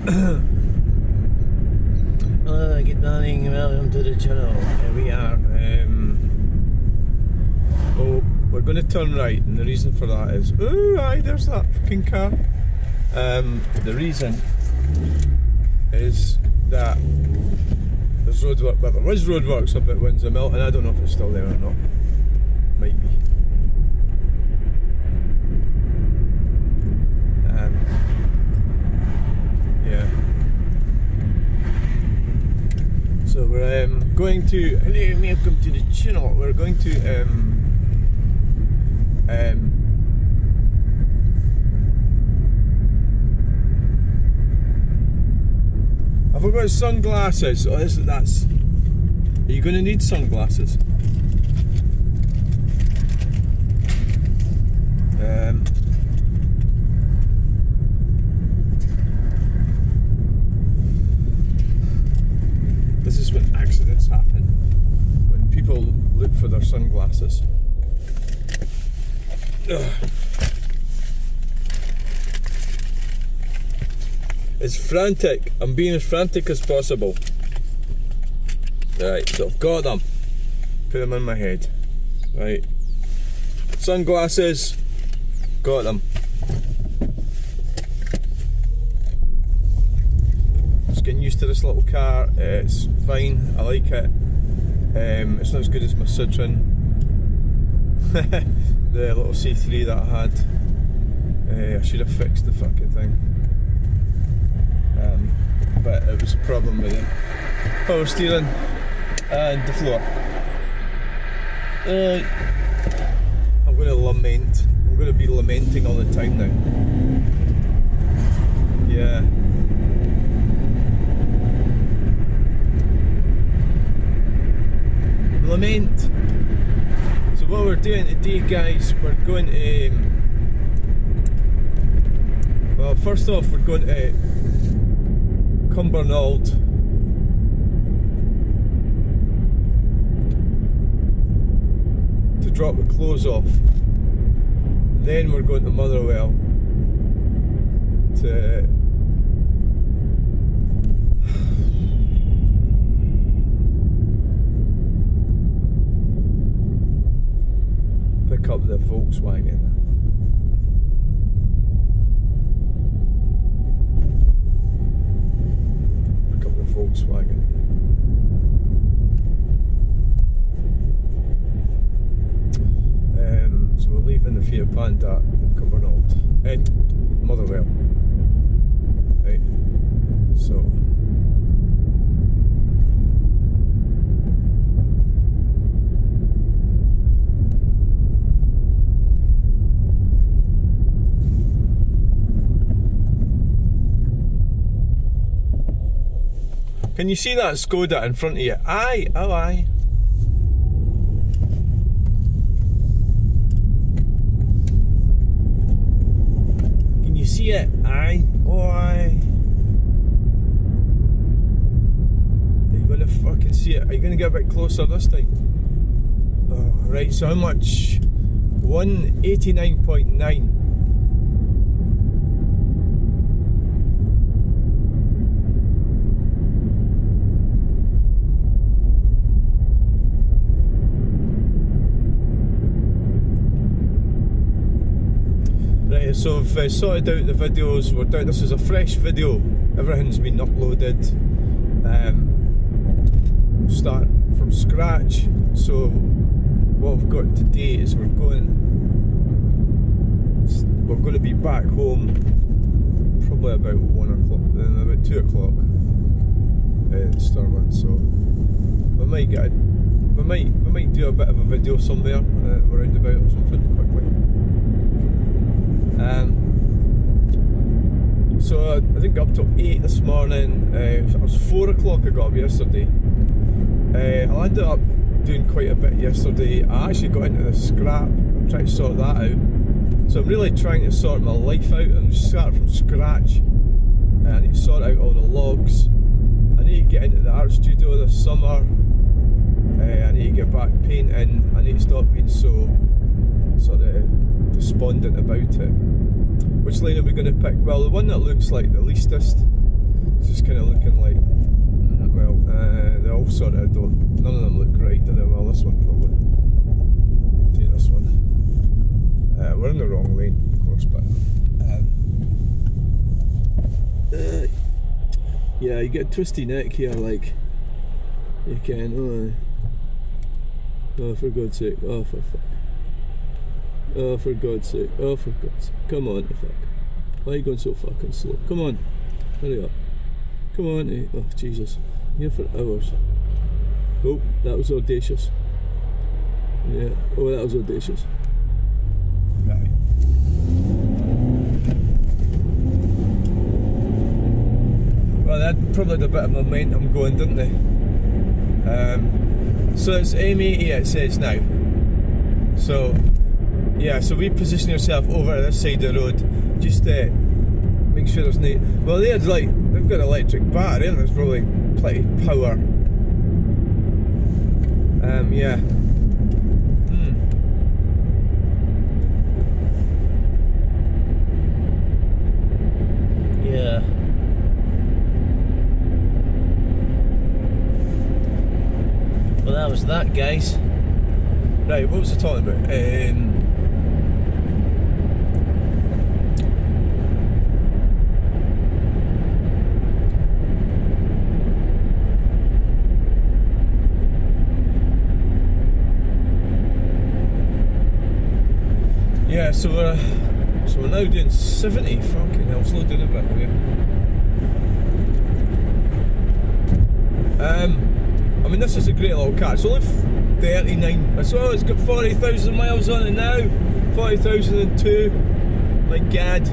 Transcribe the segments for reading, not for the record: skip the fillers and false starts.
Hello, good morning, welcome to the channel. Here we are. We're going to turn right, and the reason for that is, oh, aye, there's that fucking car. The reason is that there's roadwork, but there was roadworks up at Windsor Mill, and I don't know if it's still there or not. Might be. Yeah. So we're going to, hello, welcome to the channel. We're going to I forgot sunglasses. Oh, that's. Are you going to need sunglasses? This is when accidents happen. When people look for their sunglasses. Ugh. It's frantic. I'm being as frantic as possible. Right, so I've got them. Put them in my head. Right. Sunglasses. Got them. Just getting used to this little car. It's fine. I like it. It's not as good as my Citroen. The little C3 that I had. I should have fixed the fucking thing. But it was a problem with the power steering and the floor. I'm going to lament. I'm going to be lamenting all the time now. Yeah. Lament. So what we're doing today, guys, we're going to. Well, first off, we're going to Cumbernauld to drop the clothes off. Then we're going to Motherwell to pick up the Volkswagen. Volkswagen. So we're leaving the Fiat Panda in Cumbernauld, in Motherwell. Right. So can you see that Skoda in front of you? Aye, oh aye. Can you see it? Aye, oh aye. Are you gonna fucking see it? Are you gonna get a bit closer this time? Oh, right, so how much? 189.9. So I've sorted out the videos. We're down. This is a fresh video. Everything's been uploaded. Start from scratch. So what we've got today is we're going to be back home probably about 1 o'clock, then about 2 o'clock in Stirling. So we might do a bit of a video somewhere around about or something quickly. So I think up till 8 this morning. It was 4 o'clock I got up yesterday. I ended up doing quite a bit yesterday. I actually got into the scrap. I'm trying to sort that out. So I'm really trying to sort my life out and start from scratch. I need to sort out all the logs. I need to get into the art studio this summer. I need to get back painting. I need to stop being so sort of despondent about it. Which lane are we going to pick? Well, the one that looks like the leastest sort of don't. None of them look right, do they? Well, this one probably. Take this one. We're in the wrong lane, of course, but. Yeah, you get a twisty neck here, like. You can. Oh, for God's sake! Oh, for fuck! Oh, for God's sake! Oh, for God's sake! Come on, fuck! Why are you going so fucking slow? Come on, hurry up! Come on, eh? Oh Jesus! Here for hours. Oh, that was audacious. Yeah. Oh, that was audacious. Right. Well, that probably had a bit of momentum going, didn't they? So it's M80 it says now. So yeah, so reposition yourself over this side of the road. Just make sure there's no. Well, they've got an electric battery, and there's probably plenty of power. Yeah. Yeah. Well, that was that, guys. Right, what was I talking about? Yeah, so we're now doing 70. Fucking hell, slow down a bit, will you? I mean, this is a great little car. It's only 39. So it's got 40,000 miles on it now. 40,002. My God.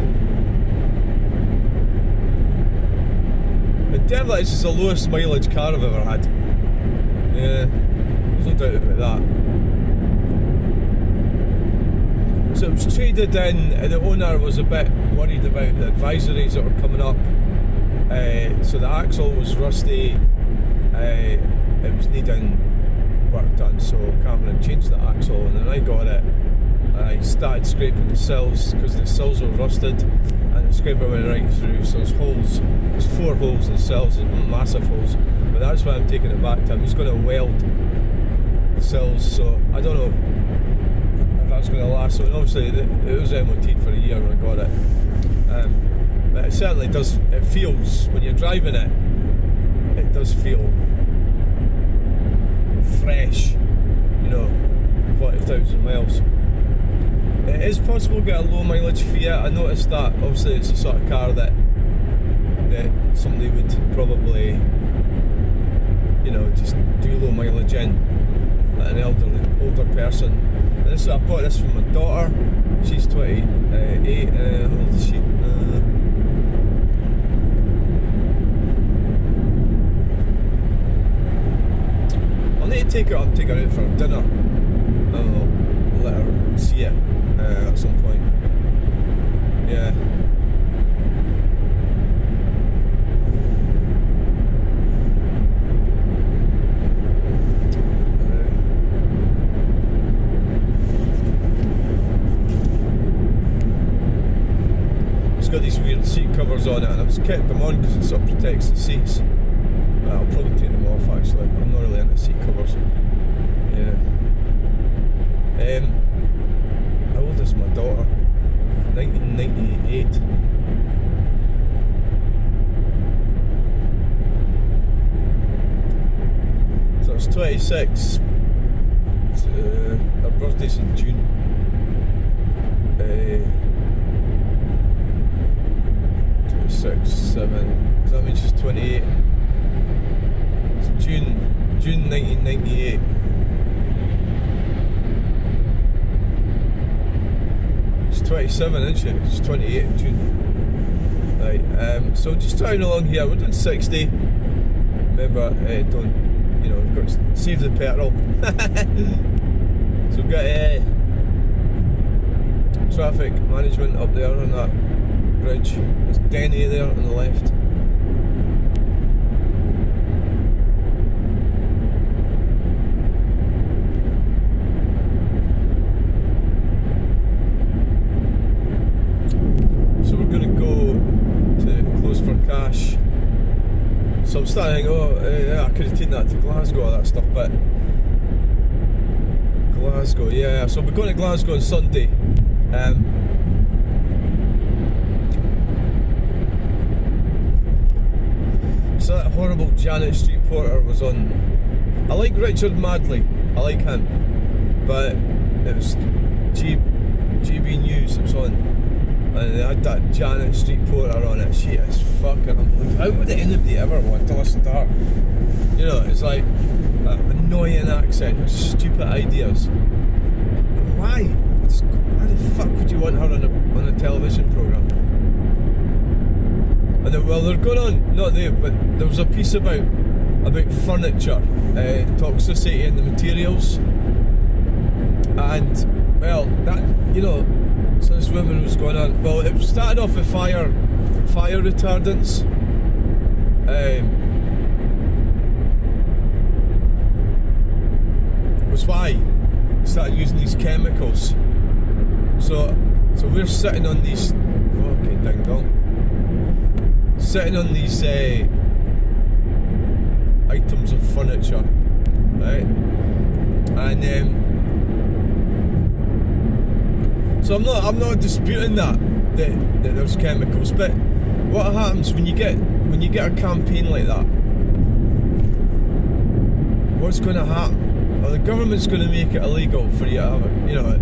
But definitely, this is the lowest mileage car I've ever had. Yeah, there's no doubt about that. So it was traded in, and the owner was a bit worried about the advisories that were coming up. So the axle was rusty. It was needing work done, so Cameron changed the axle, and then I got it. I started scraping the sills because the sills were rusted, and the scraper went right through. So there's holes. There's 4 holes in the sills, and massive holes. But that's why I'm taking it back to him. He's going to weld the sills, so I don't know if that's going to last. So obviously it was MOT'd for a year when I got it. But it certainly does. It feels when you're driving it. It does feel fresh, you know, 40,000 miles. It is possible to get a low mileage Fiat. I noticed that. Obviously it's the sort of car that somebody would probably, you know, just do low mileage in, like an older person. And this, I bought this from my daughter. She's 28. How old is she? Need to take her out for dinner. I don't know, let her see it at some point. Yeah. It's got these weird seat covers on it, and I've just kept them on because it sort of protects the seats. I'll probably take them off actually. I'm not really into seat covers. Yeah. How old is my daughter? 1998. So it's 26. Her birthday's in June. 26, 7. Does that mean she's 28? June 1998. She's 27, isn't she? She's 28 in June. Right, so just driving along here, we're doing 60. Remember, don't, you know, we've got to save the petrol. So we've got traffic management up there on that bridge. There's Denny there on the left. So I'm starting to think, yeah, I could have taken that to Glasgow, all that stuff, but Glasgow, yeah. So we're going to Glasgow on Sunday. So that horrible Janet Street Porter was on. I like Richard Madley, I like him, but it was GB News it was on, and they had that Janet Street Porter on it. She is fucking unbelievable. How would anybody ever want to listen to her? You know, it's like an annoying accent with stupid ideas. Why? Why the fuck would you want her on a television programme? And they're going on, not there, but there was a piece about furniture, toxicity in the materials, and well, that, you know, so this woman was going on. Well, it started off with fire retardants. Was why they started using these chemicals. So we're sitting on these fucking ding dong. Sitting on these items of furniture, right? And so I'm not disputing that there's chemicals, but what happens when you get a campaign like that? What's going to happen? Well, the government's going to make it illegal for you to have it. You know,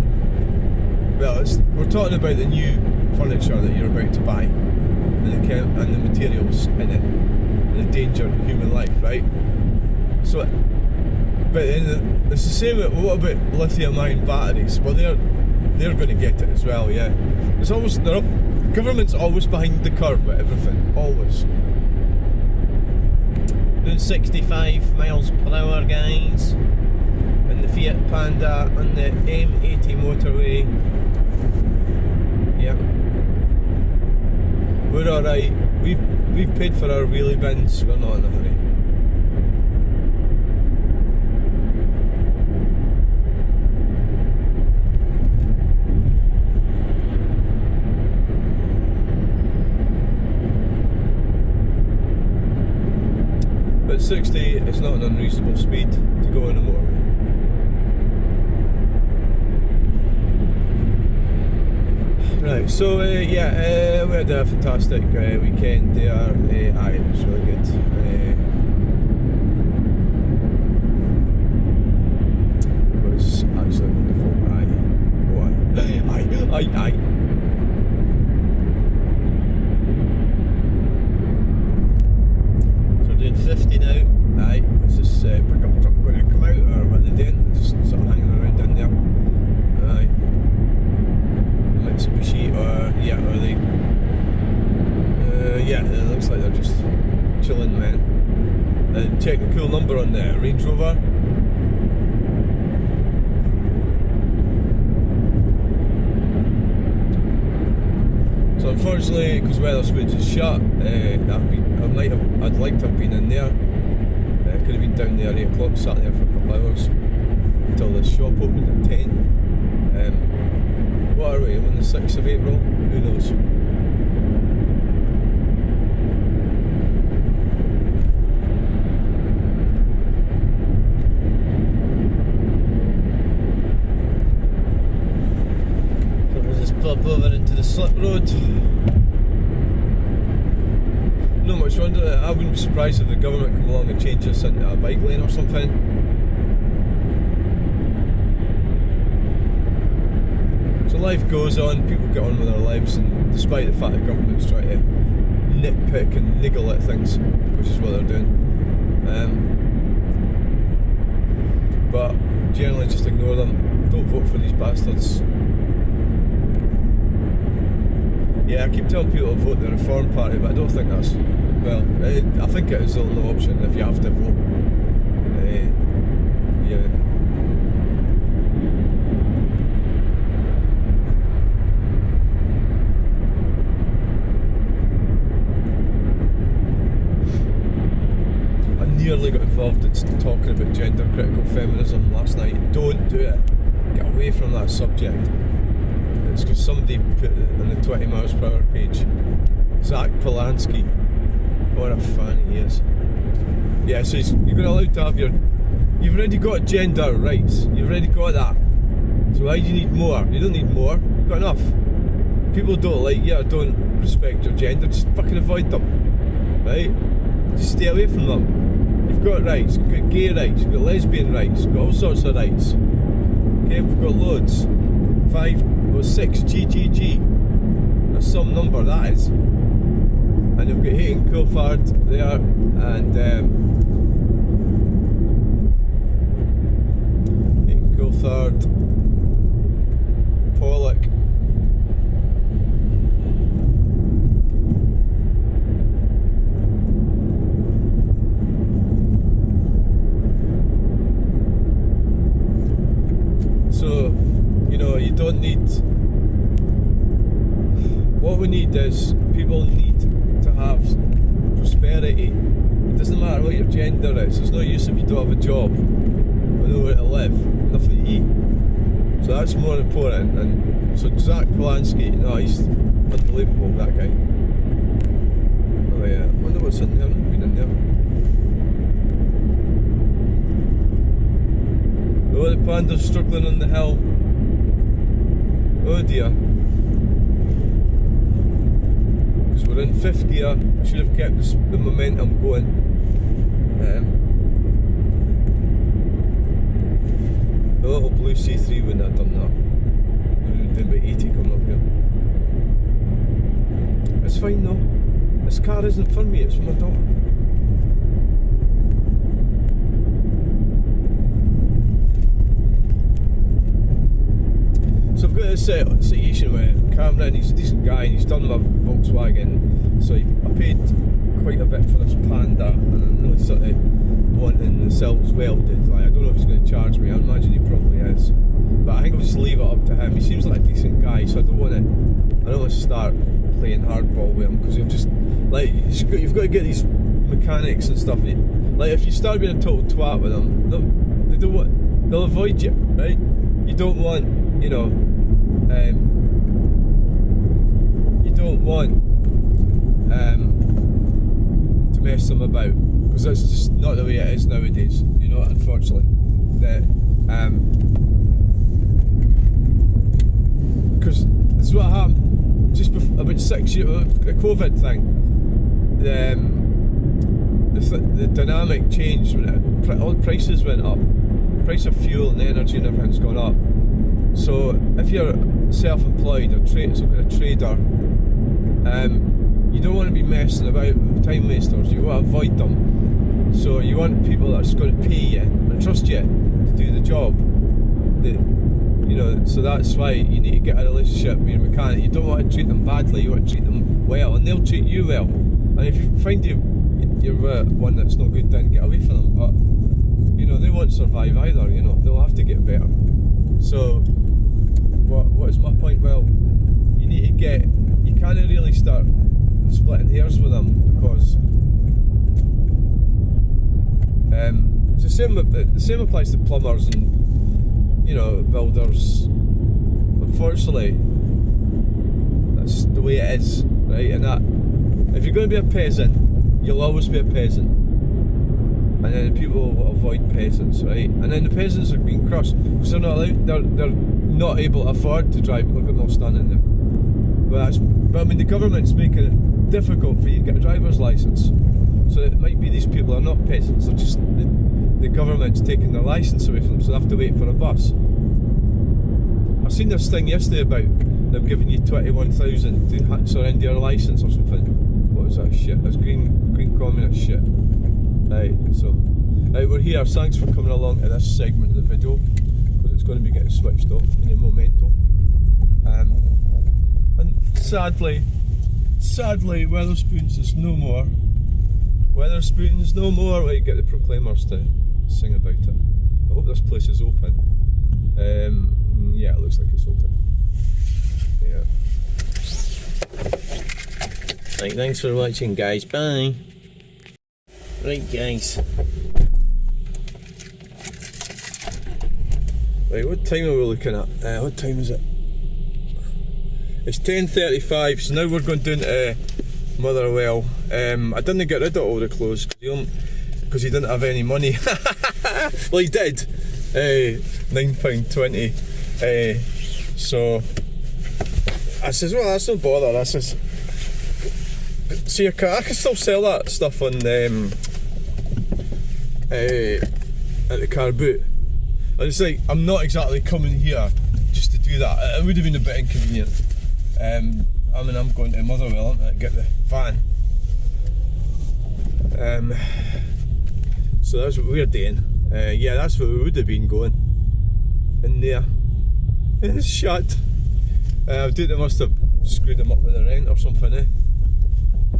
well, we're talking about the new furniture that you're about to buy. And the materials in it, and the danger of human life, right? So, but it's the same. What about lithium-ion batteries? Well, they're going to get it as well. Yeah, government's always behind the curve with everything, always. Doing 65 miles per hour, guys, in the Fiat Panda on the M80 motorway. Yep. We're alright. We've paid for our wheelie bins. We're not in a hurry. But 60 is not an unreasonable speed to go in a motorway. Right, so yeah, we had a fantastic weekend there. It was really good. It was actually wonderful. Aye. So we're doing 50 now. Aye, is this pickup truck going to come out, or what are they doing? Just sort of hanging around in there. Aye. Mitsubishi, or they? Yeah, it looks like they're just chilling, man. And check the cool number on the Range Rover. So unfortunately, because Wetherspoons is shut, I'd like to have been in there. Could have been down there at 8 o'clock, sat there for a couple of hours until the shop opened at 10. What are we, on the 6th of April? Who knows? So we'll just pop over into the slip road. Not much wonder. I wouldn't be surprised if the government come along and change this into a bike lane or something. So life goes on, people get on with their lives, and despite the fact the government's trying to nitpick and niggle at things, which is what they're doing, but generally just ignore them. Don't vote for these bastards. Yeah, I keep telling people to vote the Reform Party, but I don't think that's, well, I think it is the only option if you have to vote. Yeah. I nearly got involved in talking about gender critical feminism last night. Don't do it. Get away from that subject. It's because somebody put it on the 20 miles per hour page. Zach Polanski What a fan he is. Yeah, so you're allowed to have you've already got gender rights. You've already got that. So why do you need more? You don't need more. You've got enough. People don't like you or don't respect your gender, just fucking avoid them. Right? Just stay away from them. You've got rights. You've got gay rights. You've got lesbian rights. You've got all sorts of rights. Okay, we've got loads. 6 GGG. That's some number, that is. And you've got Hayden Coulthard there, and Hayden Coulthard, Pollock. So, you know, you don't need. What we need is people need to have prosperity. It doesn't matter what your gender is. There's no use if you don't have a job or nowhere to live, nothing to eat. So that's more important. And so Zach Polanski, no, he's unbelievable, that guy. Oh yeah, I wonder what's in there. I've not been in there. Oh, the panda's struggling on the hill. Oh dear. Because we're in 5th gear. I should have kept the momentum going. The little blue C3 wouldn't have done that. We would have done about 80 coming up here. It's fine though. This car isn't for me, it's for my daughter. So I've got this situation where Cameron, he's a decent guy and he's done my Volkswagen, so I paid quite a bit for this Panda, and I'm really sort of wanting the cells welded. Like, I don't know if he's going to charge me. I imagine he probably is, but I think I'll just leave it up to him. He seems like a decent guy, so I don't want to start playing hardball with him, because you've just like you've got to get these mechanics and stuff. Like if you start being a total twat with them, they'll avoid you, right? You don't want, you know, you don't want to mess them about, because that's just not the way it is nowadays, you know, unfortunately. Because this is what happened just about 6 years, the COVID thing. The dynamic changed when all the prices went up. Price of fuel and energy and everything's gone up. So if you're self-employed or some kind of trader, you don't want to be messing about with time wasters. You want to avoid them. So you want people that's going to pay you and trust you to do the job. You know, so that's why you need to get a relationship with your mechanic. You don't want to treat them badly. You want to treat them well, and they'll treat you well. And if you find you're one that's no good, then get away from them. But you know, they won't survive either. You know, they'll have to get better. So what is my point? Well, you need to get. You can't really start splitting hairs with them, because it's the same applies to plumbers and, you know, builders. Unfortunately, that's the way it is, right? And that if you're going to be a peasant, you'll always be a peasant. And then people will avoid peasants, right? And then the peasants are being crushed because they're not allowed, they're not able to afford to drive. Look at them all standing there. But I mean, the government's making it difficult for you to get a driver's license. So it might be these people are not peasants, they're just the government's taking their license away from them, so they have to wait for a bus. I've seen this thing yesterday about them giving you 21,000 to surrender your license or something. What was that shit? That's green communist shit. Right, so we're here. Thanks for coming along to this segment of the video, because it's going to be getting switched off in a momento. And sadly, Weatherspoons is no more. Weatherspoons no more. Wait, get the Proclaimers to sing about it. I hope this place is open. Yeah, it looks like it's open. Yeah. Right, thanks for watching, guys. Bye. Right, guys. Right, what time are we looking at? What time is it? It's 10:35, so now we're going down to Motherwell. I didn't get rid of all the clothes because he didn't have any money. Well, he did. £9.20. So I says, well, that's no bother. I says, see, I can still sell that stuff on at the car boot. And it's like, I'm not exactly coming here just to do that. It would have been a bit inconvenient. I mean, I'm going to Motherwell, aren't I, to get the van. So that's what we're doing. Yeah, that's where we would have been going. In there. It's shut. I think they must have screwed them up with the rent or something, eh?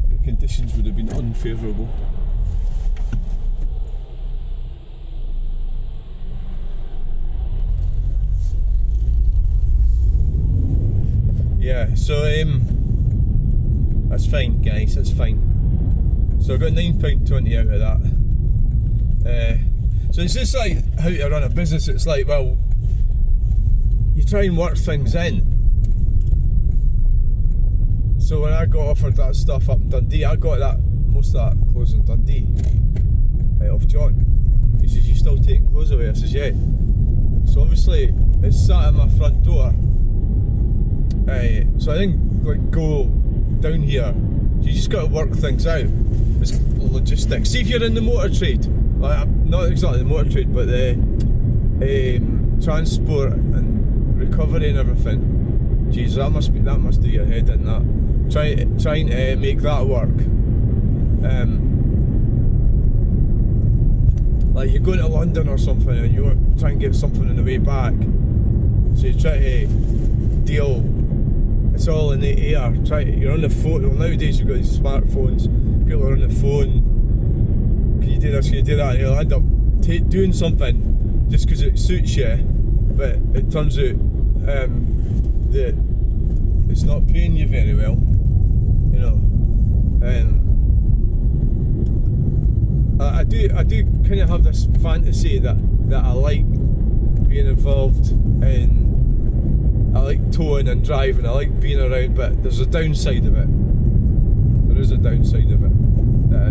The conditions would have been unfavourable. Yeah, so that's fine, guys, that's fine. So I got £9.20 out of that. So it's just like how to run a business. It's like, well, you try and work things in. So when I got offered that stuff up in Dundee, I got most of that clothes in Dundee off John. He says, you still taking clothes away? I says, yeah. So obviously it's sat at my front door. So I didn't like go down here. So you just got to work things out. It's logistics. See if you're in the motor trade, like, not exactly the motor trade, but the transport and recovery and everything. Jeez, that must do your head in that. Trying to make that work. Like you're going to London or something and you want to try and get something on the way back. So you try to deal. It's all in the air. You're on the phone. Well, nowadays you've got these smartphones. People are on the phone. Can you do this? Can you do that? And you'll end up doing something just because it suits you, but it turns out that it's not paying you very well. You know. I do kind of have this fantasy that I like being involved in. I like towing and driving, I like being around, but there's a downside of it. There is a downside of it.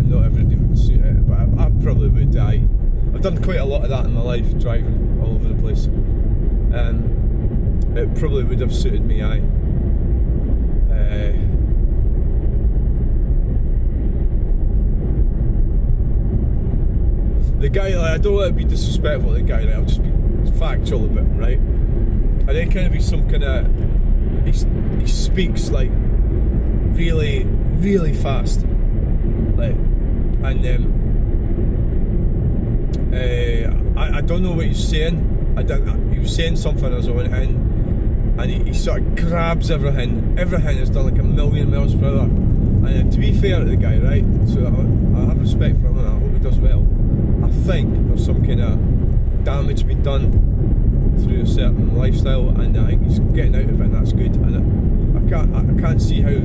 Not everybody would suit it, but I probably would. I've done quite a lot of that in my life, driving all over the place. It probably would have suited me, the guy, like, I don't want to be disrespectful to the guy, like, I'll just be factual about him, right? And then kind of be some kind of, he speaks like really, really fast, like, and I don't know what he's saying. He was saying something as I went in, and he sort of grabs everything. Everything is done like a million miles per hour. And to be fair to the guy, right? So I have respect for him, and I hope he does well. I think there's some kind of damage been done through a certain lifestyle, and I think he's getting out of it, and that's good. And I can't see how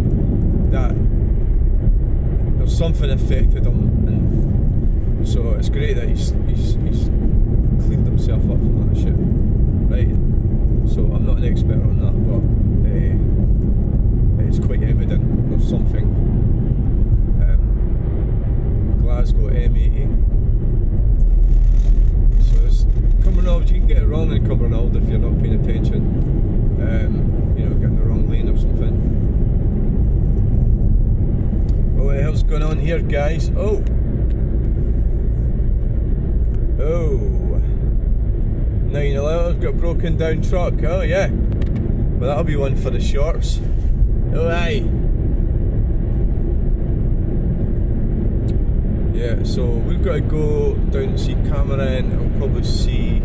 that there's something affected him, and so it's great that he's cleaned himself up from that shit, right? So I'm not an expert on that, but it's quite evident there's something. Glasgow M80. Cumbernauld, you can get it wrong in Cumbernauld if you're not paying attention. You know, getting the wrong lane or something. What the hell's going on here, guys? Oh, 911, got a broken down truck. Oh yeah, well that'll be one for the shorts. Oh aye. Yeah, so we've got to go down and see Cameron. I'll probably see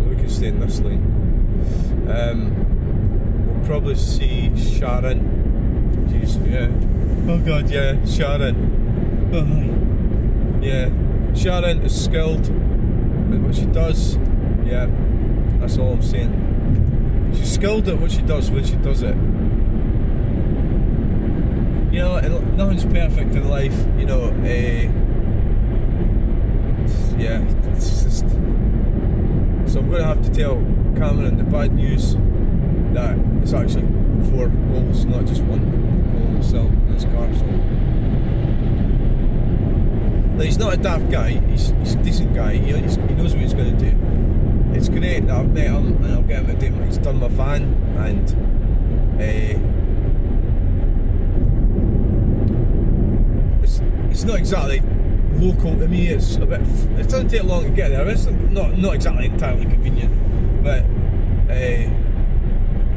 we can stay in this lane. We'll probably see Sharon. Jeez, yeah. Oh god, yeah, Sharon. Oh, yeah, Sharon is skilled at what she does. Yeah, that's all I'm saying. She's skilled at what she does when she does it. You know, and nothing's perfect in life, you know. Yeah, it's just. So I'm going to have to tell Cameron, the bad news that it's actually 4 goals, not just 1 goal himself in this car. So like, he's not a daft guy. He's a decent guy. He knows what he's going to do. It's great that I've met him and I'll get him to do. He's done my van, and it's not exactly local to me. It's a bit. It doesn't take long to get there. It's not exactly entirely convenient, but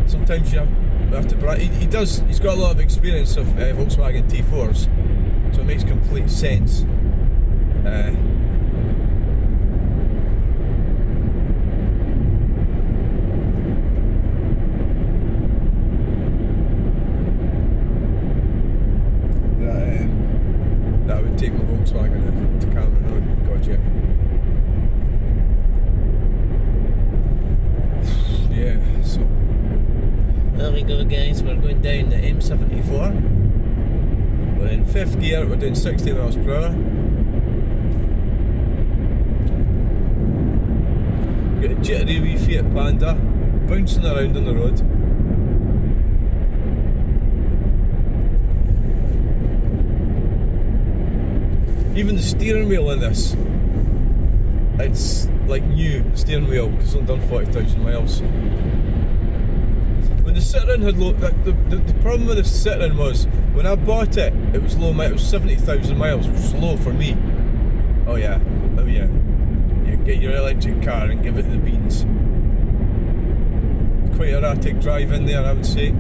sometimes you have to. He's got a lot of experience of Volkswagen T4s, so it makes complete sense. That I would take my Volkswagen to Cameron Road. God, yeah. Yeah, so there we go, guys. We're going down the M74. We're in 5th gear. We're doing 60 miles per hour. Got a jittery wee Fiat Panda bouncing around on the road. Even the steering wheel in this, it's like new steering wheel because it's only done 40,000 miles. When the Citroen had low, the problem with the Citroen was when I bought it, it was low. It was 70,000 miles, which was low for me. Oh yeah. You get your electric car and give it the beans. Quite erratic drive in there, I would say.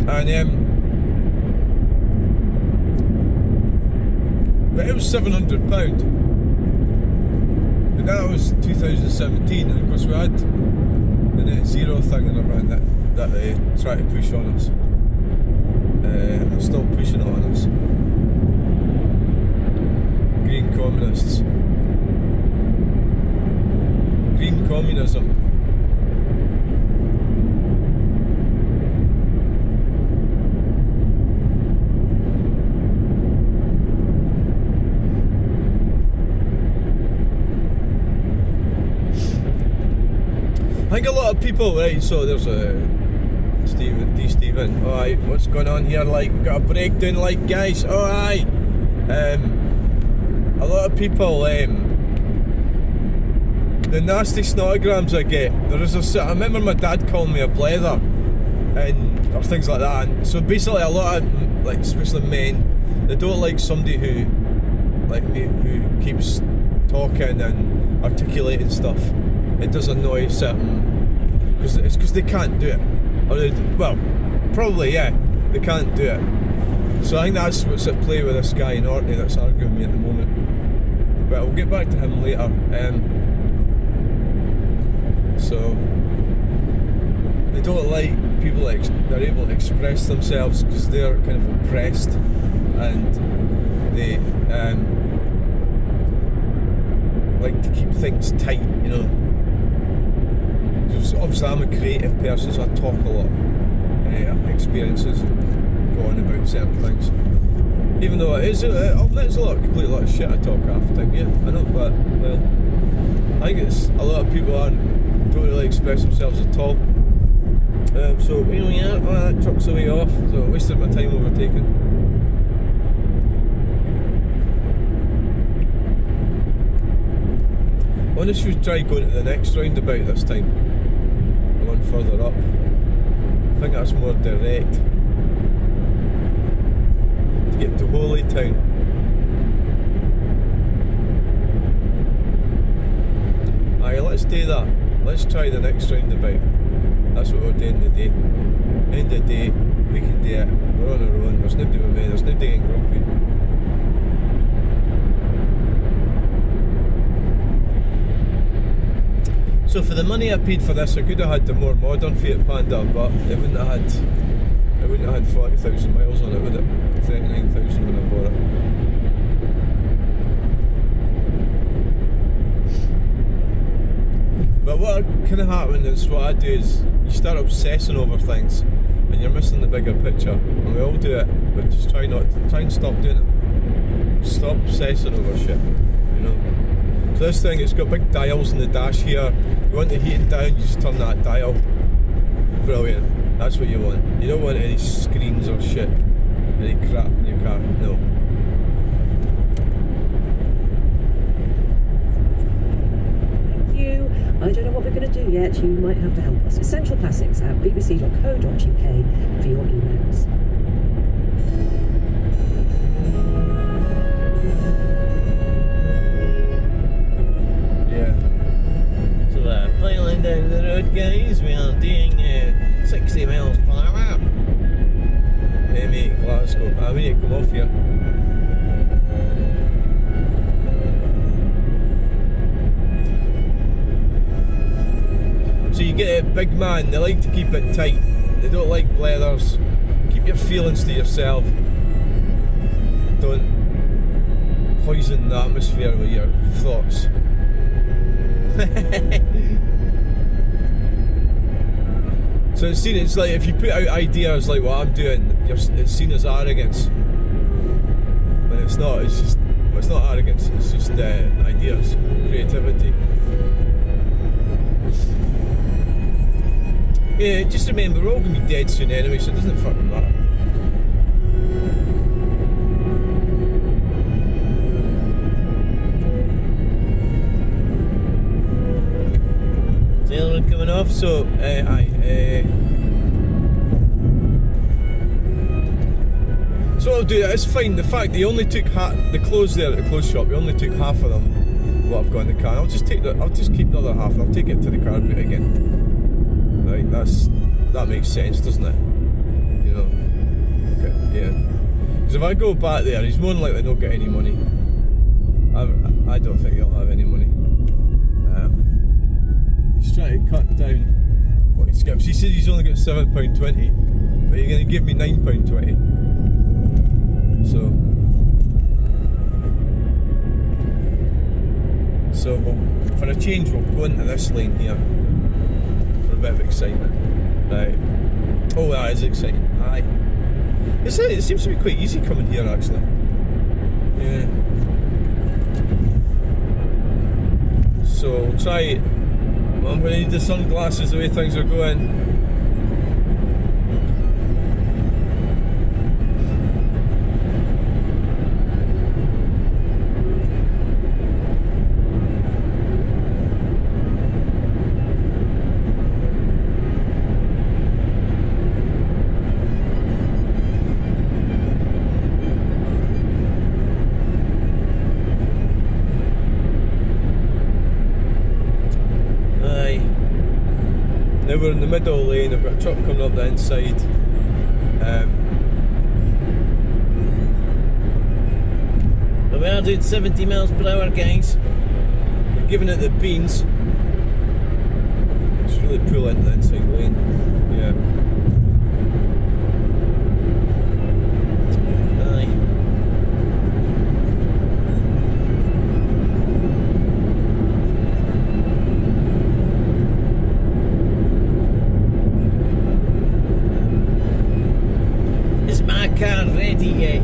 And but it was £700. But that was 2017, and of course we had the net zero thing and everything that they try to push on us. They're still pushing it on us. Green communists. Green communism. I think a lot of people, right, so there's a Stephen, alright, what's going on here, like, we've got a breakdown, like, guys, alright, a lot of people, the nasty snotograms I get, I remember my dad calling me a blether, or things like that, and so basically a lot of, like, especially men, they don't like somebody who, like me, who keeps talking and articulating stuff. It does annoy certain, because they can't do it. Well, probably, yeah, they can't do it. So I think that's what's at play with this guy in Orkney that's arguing with me at the moment. But I'll get back to him later. So they don't like people they're able to express themselves because they're kind of oppressed, and they like to keep things tight, you know. Obviously I'm a creative person, so I talk a lot, experiences and go on about certain things. Even though there's a complete lot of shit I talk half the time, yeah, I know, but well, I think it's a lot of people don't really express themselves at all. So you know, yeah, that truck's the way off, so I wasted my time overtaking. I wonder if we should try going to the next roundabout this time. The one further up. I think that's more direct. To get to Holytown. Aye, let's do that. Let's try the next roundabout. That's what we're doing today. End of the day, we can do it. We're on our own. There's nobody with me. There's nobody getting grumpy. So for the money I paid for this, I could have had the more modern Fiat Panda, but it wouldn't have had 40,000 miles on it, would it? 39,000 when I bought it. But what kind of happened is, what I do is you start obsessing over things, and you're missing the bigger picture. And we all do it, but just try and stop doing it. Stop obsessing over shit, you know. So this thing, it's got big dials in the dash here. You want the heating down, you just turn that dial. Brilliant. That's what you want. You don't want any screens or shit, any crap in your car. No. Thank you. I don't know what we're going to do yet. You might have to help us. Essential Classics at bbc.co.uk for your emails. Piling down the road, guys. We are doing 60 miles per hour. Hey mate, Glasgow. We need to come off here. So you get a big man, they like to keep it tight. They don't like blethers. Keep your feelings to yourself. Don't poison the atmosphere with your thoughts. So it's like if you put out ideas like what I'm doing, it's seen as arrogance. But it's not. It's not arrogance. It's just ideas, creativity. Yeah, just remember we're all gonna be dead soon anyway, so it doesn't fucking matter. Tailwind coming off, so So I'll do that. It's fine. The fact they only took the clothes there at the clothes shop. We only took half of them. What I've got in the car. I'll just keep the other half. And I'll take it to the car boot again. Right. That makes sense, doesn't it? You know. Okay. Yeah. Because if I go back there, he's more than likely not get any money. I don't think he'll have any money. He's trying to cut down what he skips. He said he's only got £7.20, but you're going to give me £9.20. So for a change, we'll go into this lane here for a bit of excitement. Right. Oh, that is exciting. Aye. It seems to be quite easy coming here, actually. Yeah. So we'll try. Well, I'm going to need the sunglasses the way things are going. Now we're in the middle lane, I've got a truck coming up the inside. we are doing 70 miles per hour, guys. We're giving it the beans. It's really pull into the inside lane. Yeah. Car ready yet?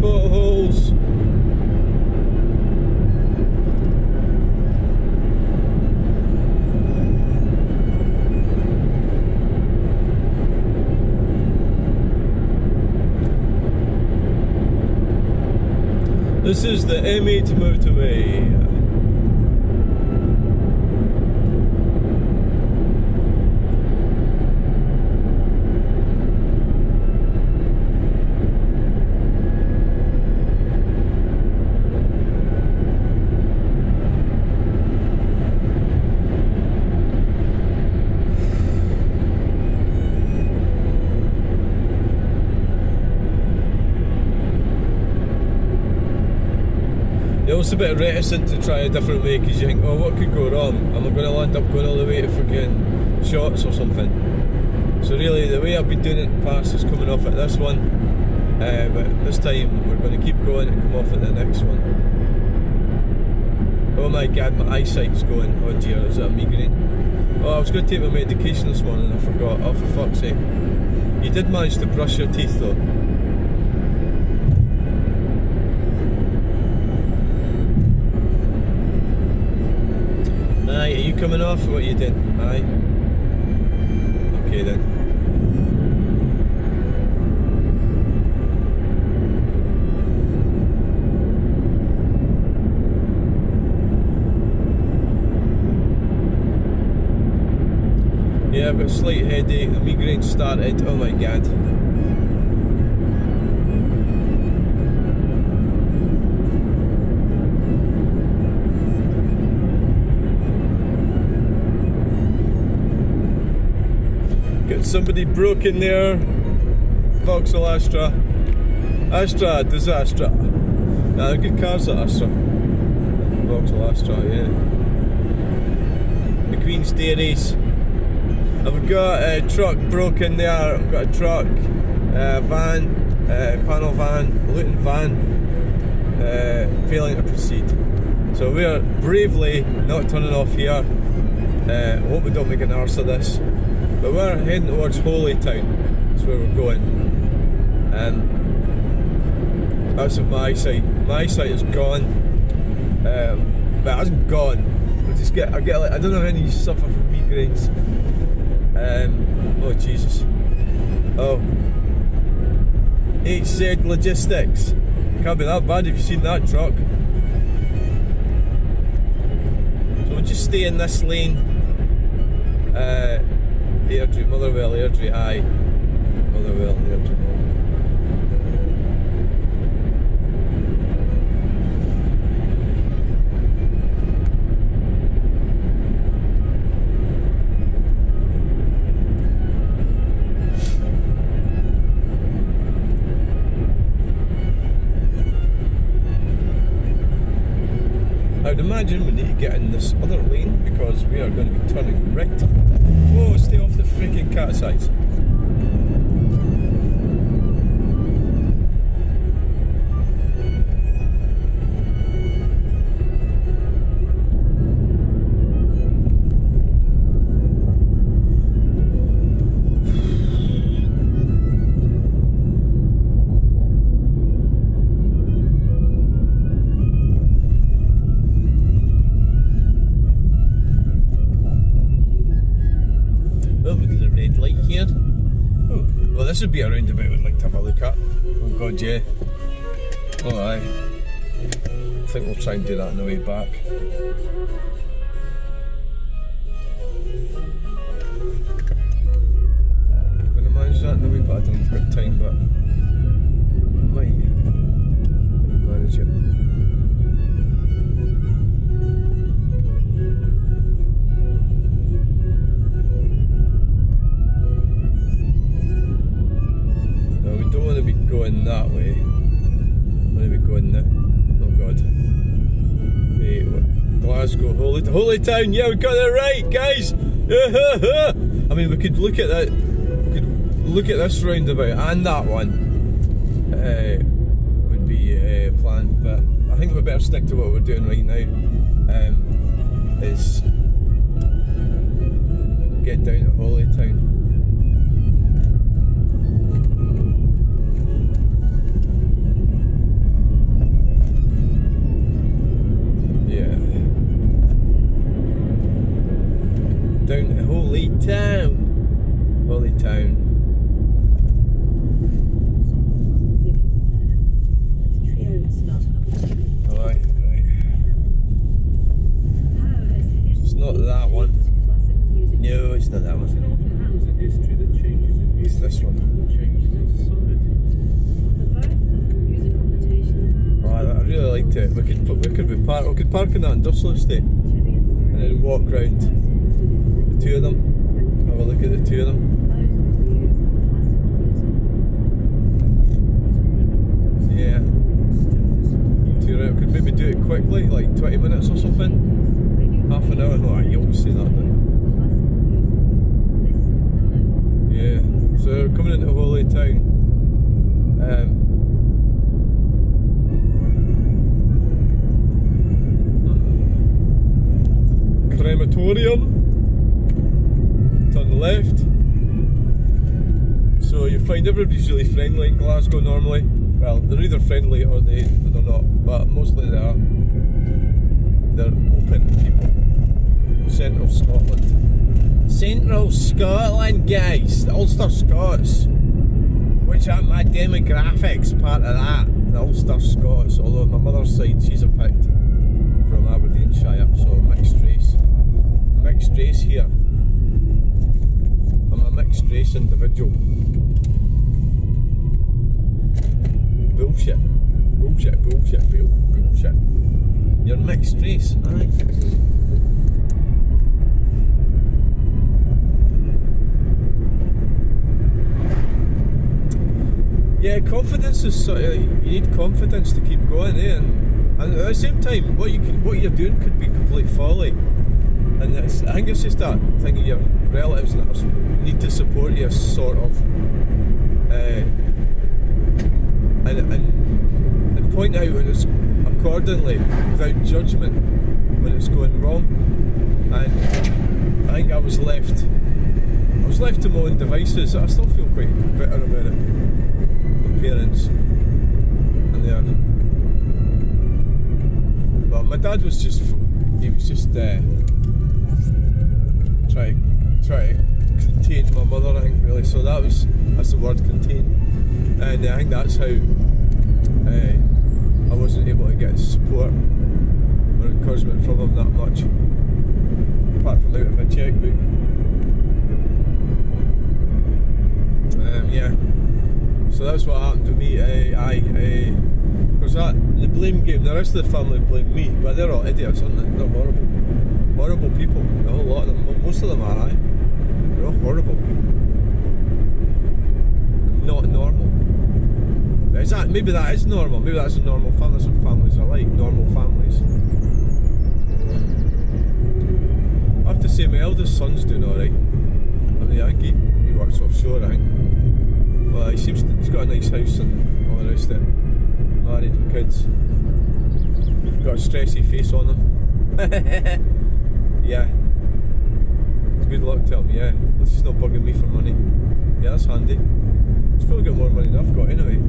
Potholes. This is the M8 motorway. You're also a bit reticent to try a different way because you think, oh, what could go wrong? Am I going to end up going all the way to freaking Shots or something? So really, the way I've been doing it in the past is coming off at this one, but this time we're going to keep going and come off at the next one. Oh my god, my eyesight's going. Oh dear, is that a migraine? Oh, I was going to take my medication this morning and I forgot. Oh, for fuck's sake. You did manage to brush your teeth though. Aye, are you coming off or what are you doing? Aye. Okay then. Yeah, I've got a slight headache, the migraine started, oh my god. Got somebody broken there, Vauxhall Astra. Astra, disaster. Nah, they're good cars at Astra. Vauxhall Astra, yeah. The Queen's Dairies. I've got a truck broken there, I've got a truck, van, panel van, Luton van, failing to proceed. So we're bravely not turning off here. Hope we don't make an arse of this. But we're heading towards Holytown, that's where we're going. That's with my eyesight. My eyesight is gone, but it hasn't gone. I get like, I don't know if any of you suffer from migraines. Oh Jesus. Oh. HZ Logistics. Can't be that bad if you've seen that truck. So we'll just stay in this lane. Airdrie, Motherwell, Airdrie, aye. Motherwell, Airdrie. I'd imagine we need to get in this other lane because we are going to be turning right. Whoa, stay off the freaking cat's eyes. This would be a roundabout I'd like to have a look at. Oh god, yeah. Oh aye. I think we'll try and do that on the way back. I'm going to manage that on the way back. I don't know if I've got time, but I might manage it. Going that way. I'm going to be going there. Oh god. Wait, what? Glasgow, Holytown. Yeah, we got it right, guys. I mean, we could look at that. We could look at this roundabout and that one. Would be a plan, but I think we better stick to what we're doing right now. Is get down to Holytown. Down to Holytown. Holytown. Alright, right. It's not that one. No, it's not that one. It's this one. Oh, I really liked it. We could park in that industrial estate and then walk round. Two of them. Have a look at the two of them. Yeah. Could maybe do it quickly, like 20 minutes or something. Half an hour. Oh, you always say that, don't you? Yeah. So we're coming into Holytown. Emporium, turn left. So you find everybody's really friendly in Glasgow normally. Well, they're either friendly or they're not, but mostly they are. They're open people. Central Scotland. Central Scotland, guys! The Ulster Scots! Which are my demographics, part of that. The Ulster Scots, although on my mother's side she's a picked from Aberdeenshire, so mixed race. Mixed race here. I'm a mixed race individual. Bullshit. Bullshit, bullshit, bullshit. You're mixed race, aye. Yeah, confidence is sort of, you need confidence to keep going, eh? And at the same time, what you're doing could be complete folly. And I think it's just that thing of your relatives that need to support you, sort of, and point out when it's accordingly, without judgment, when it's going wrong. And I think I was left to my own devices. I still feel quite bitter about it. My parents and their. But my dad was just trying to contain my mother, I think, really. So that's the word, contain. And I think that's how I wasn't able to get support or encouragement from him that much, apart from out of a checkbook. Yeah. So that's what happened to me. Because the blame game, the rest of the family blame me, but they're all idiots, aren't they? They're horrible. Horrible people. A whole lot of them. Most of them are, aye. They're all horrible. Not normal. Maybe that is normal. Maybe that's a normal family. That's what families are like. Normal families. I have to say, my eldest son's doing alright. I'm the Yankee. He works offshore, I think. Well, he's got a nice house and all the rest of it. Married with kids. Got a stressy face on him. Yeah. It's good luck to him, yeah. At least he's not bugging me for money. Yeah, that's handy. He's probably got more money than I've got anyway.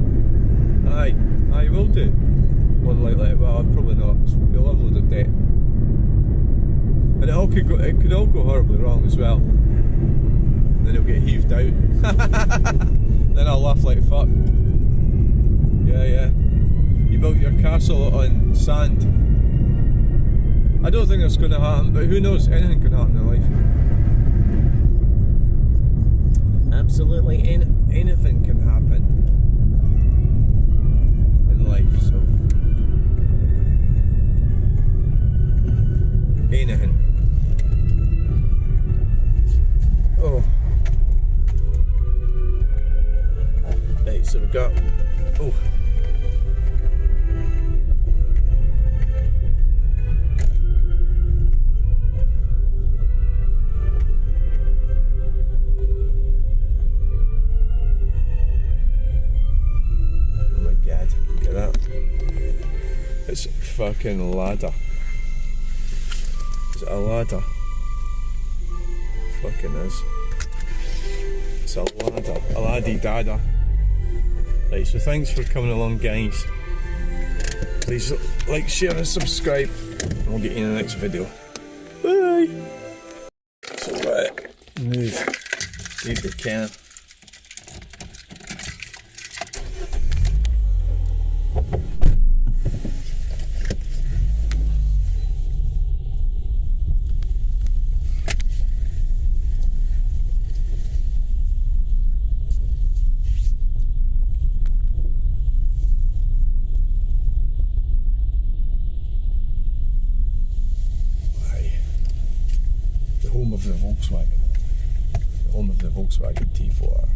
Aye, he will do. One like that. Well, probably not. He'll have a load of debt. And it could all go horribly wrong as well. Then he'll get heaved out. Then I'll laugh like fuck. Yeah. You built your castle on sand. I don't think that's going to happen, but who knows? Anything can happen in life. Absolutely anything can happen in life, so. Anything. Oh. Right, so we got. Oh. It's a fucking ladder. Is it a ladder? Fucking is. It's a ladder. A laddie dada. Right, so thanks for coming along, guys. Please like, share and subscribe. And we'll get you in the next video. Bye! So move the can. Home of the Volkswagen. The home of the Volkswagen T4.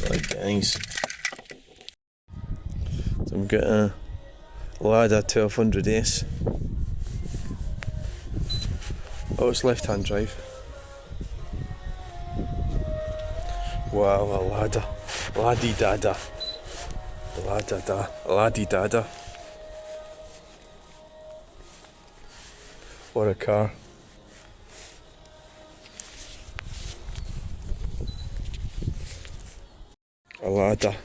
Right, guys. So I'm getting a Lada 1200S. Oh, it's left-hand drive. Wow, a Lada. Laddie dada. Laddie dada. What a car. A ladder.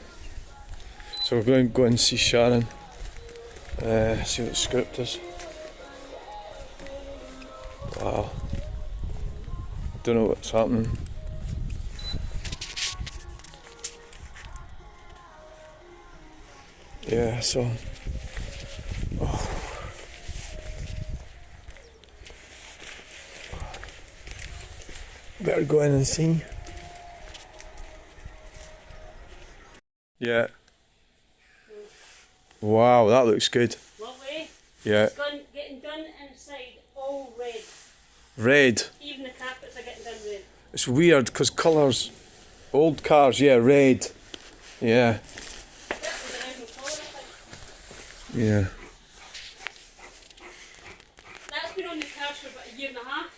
So we're going to go and see Sharon. See what the script is. Wow. Don't know what's happening. Yeah, so. Oh. Better go in and see. Yeah. Wow, that looks good. Lovely. Yeah. It's getting done inside, all red. Red. Even the carpets are getting done red. It's weird because colours. Old cars, yeah, red. Yeah. That was the original colour, I think. Yeah. That's been on the cars for about a year and a half.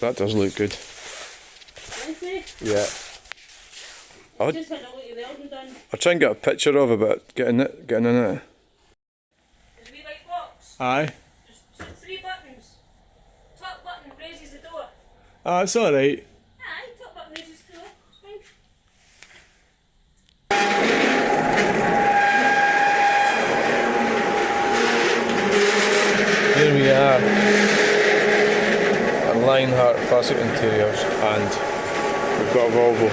That does look good. Wednesday. Yeah. I just had a look at the Eldon done. I'll try and get a picture of it, but getting in it. There's a wee white box. Aye. There's 3 buttons. Top button raises the door. Ah, it's alright. Aye, top button raises the door. It's fine. Here we are at Lionheart Classic Interiors, and we've got a Volvo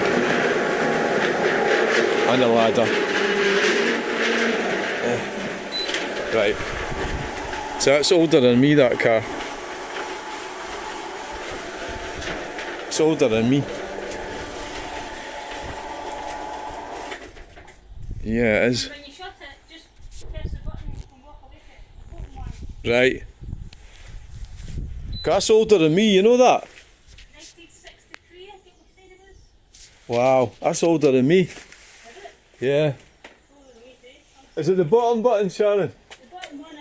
and a ladder. Right. So it's older than me, that car. It's older than me. Yeah, it is. When you shut it, just press the button and walk away from it. The bottom one. Right. That's older than me, you know that? 1963, I think we said it was. Wow, that's older than me. Is it? Yeah. Older than me too. Is it the bottom button, Sharon? The bottom one,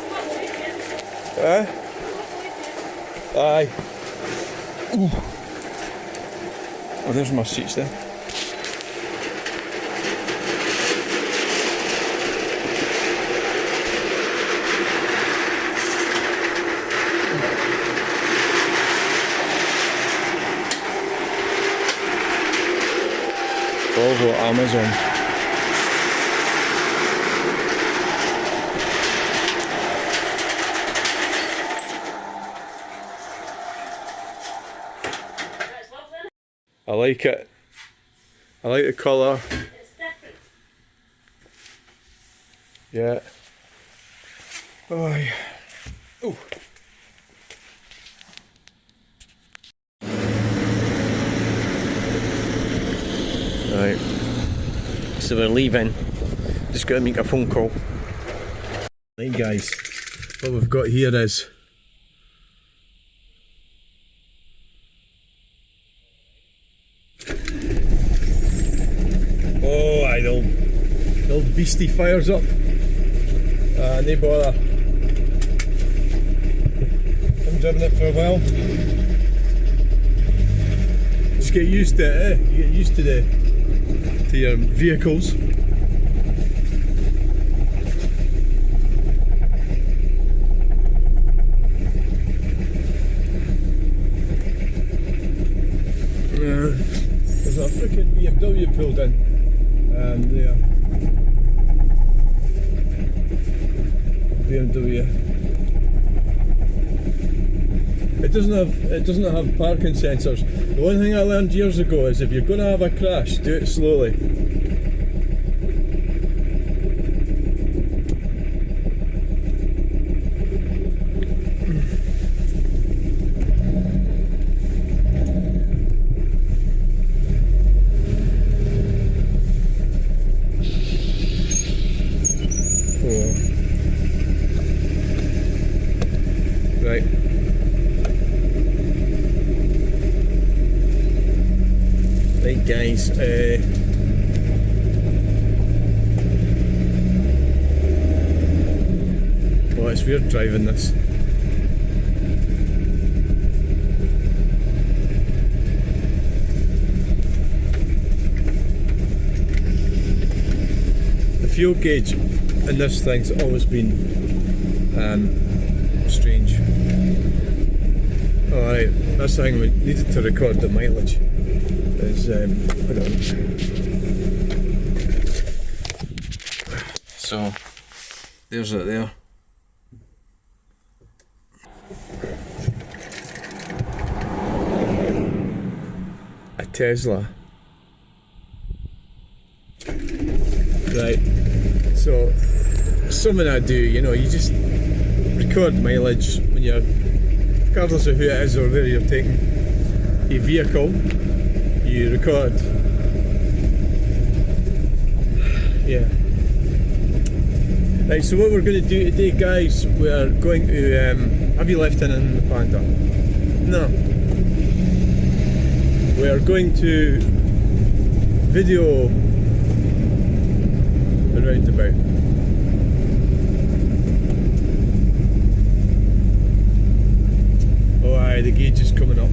Walk away from it. Eh? Walk away from it. Aye. Ooh. Oh, there's my seats there. Volvo Amazon. That's lovely. I like it. I like the colour. It's different. Yeah. Oh, yeah. Ooh. Right. So we're leaving. Just gotta make a phone call. Right guys, what we've got here is oh, aye, the old beastie fires up. No bother. I'm driving it for a while. Just get used to it, eh? You get used to your vehicles. There's a freaking BMW pulled in there. BMW. It doesn't have parking sensors. The one thing I learned years ago is if you're going to have a crash, do it slowly. Right. Right guys, oh, it's weird driving this. fuel gauge in this thing's always been strange. Alright, that's the thing we needed to record the mileage. Is hold on. So there's it there. A Tesla. Right. So something I do, you know, you just record mileage when you're, regardless of who it is or where you're taking a vehicle, you record. Yeah. Right, so what we're going to do today, guys, we're going to, have you left in the Panda? No. We're going to video the roundabout. Oh aye, the gauge is coming up.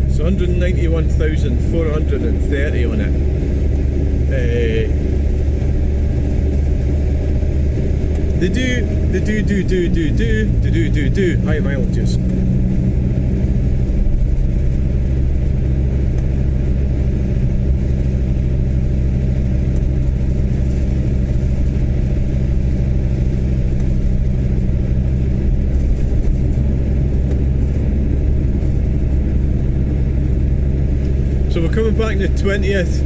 It's 191,430 on it. They do high mileages. So we're coming back on the 20th.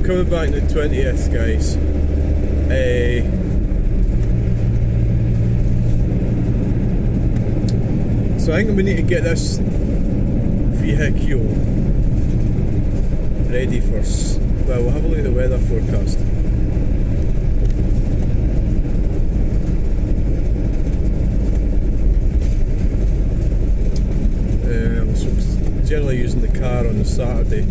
Coming back on the 20th, guys. So I think we need to get this vehicle ready for. Well, we'll have a look at the weather forecast. So generally using the car on the Saturday.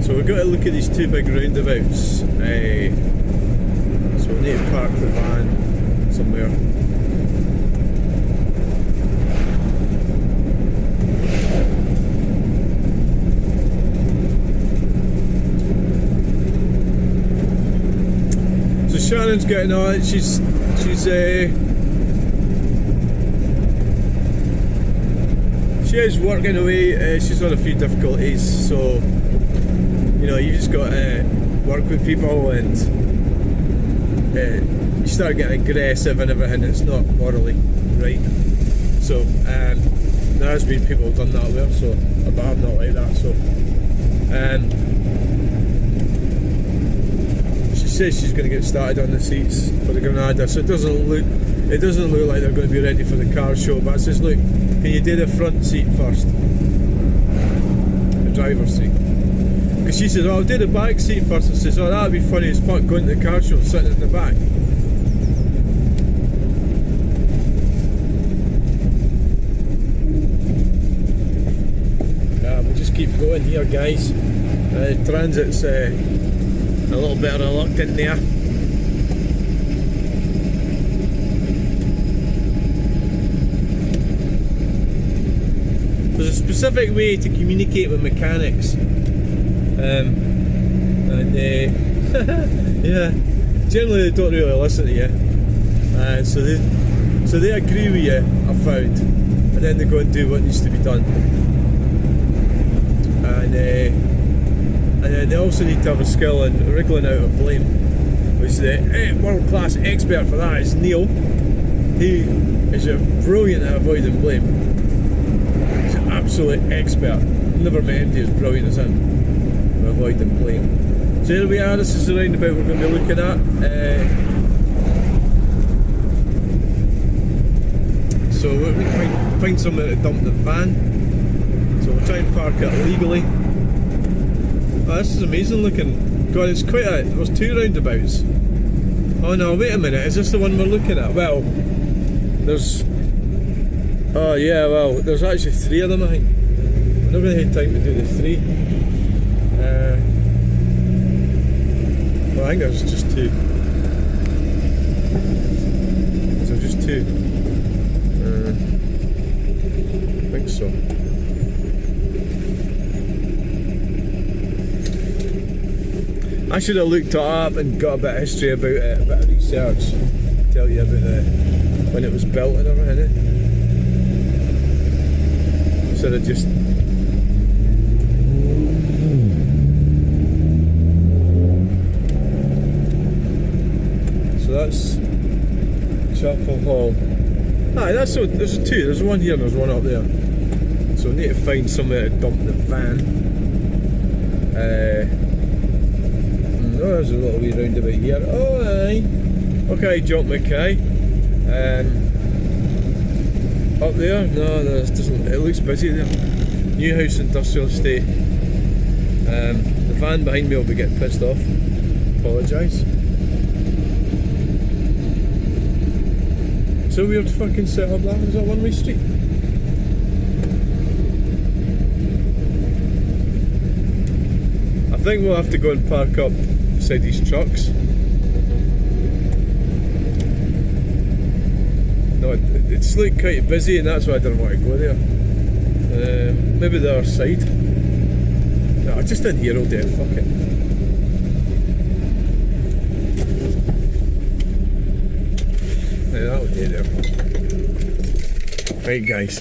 So we've got to look at these two big roundabouts. So we need to park the van somewhere. Shannon's getting on. She's she is working away. She's had a few difficulties, so you know you just got to work with people, and you start getting aggressive and everything. It's not morally right. So there has been people who've done that well, so but I'm not like that. So says she's going to get started on the seats for the Granada, so it doesn't look like they're going to be ready for the car show. But it says, look, can you do the front seat first, the driver's seat? Because she says, oh, I'll do the back seat first. I says, oh, that'd be funny as fuck going to the car show sitting in the back. We'll just keep going here, guys. Transit's a little bit reluctant there. There's a specific way to communicate with mechanics, and yeah, generally they don't really listen to you, so they agree with you, I've found, and then they go and do what needs to be done, and then they also need to have a skill in wriggling out of blame, which the world-class expert for that is Neil. He is brilliant at avoiding blame. He's an absolute expert. never met anybody as brilliant as him. We avoid them playing. So here we are, this is the roundabout we're going to be looking at. So we need to find somewhere to dump the van. So we'll try and park it legally. Oh, this is amazing looking. God, it's quite a... There's 2 roundabouts. Oh no, wait a minute, is this the one we're looking at? Well, there's... Oh yeah, well, there's actually 3 of them, I think. We're not going to have time to do the 3. Well, I think there's just 2. Is there just 2? I think so. I should have looked it up and got a bit of history about it, a bit of research. Tell you about when it was built and everything. Instead of just... So that's Chapel Hall. Aye, there's 2. There's one here and there's one up there. So we need to find somewhere to dump the van. Oh, there's a little wee roundabout here. Oh, aye. Okay, John Mackay. Up there? No, this doesn't. It looks busy there. New House Industrial Estate. The van behind me will be getting pissed off. Apologise. So weird fucking setup that. Is that one-way street? I think we'll have to go and park up beside these trucks. No, it's like quite busy and that's why I didn't want to go there. Maybe the other side. No, I just in here all day, fuck it. Yeah, that'll do there. Right guys.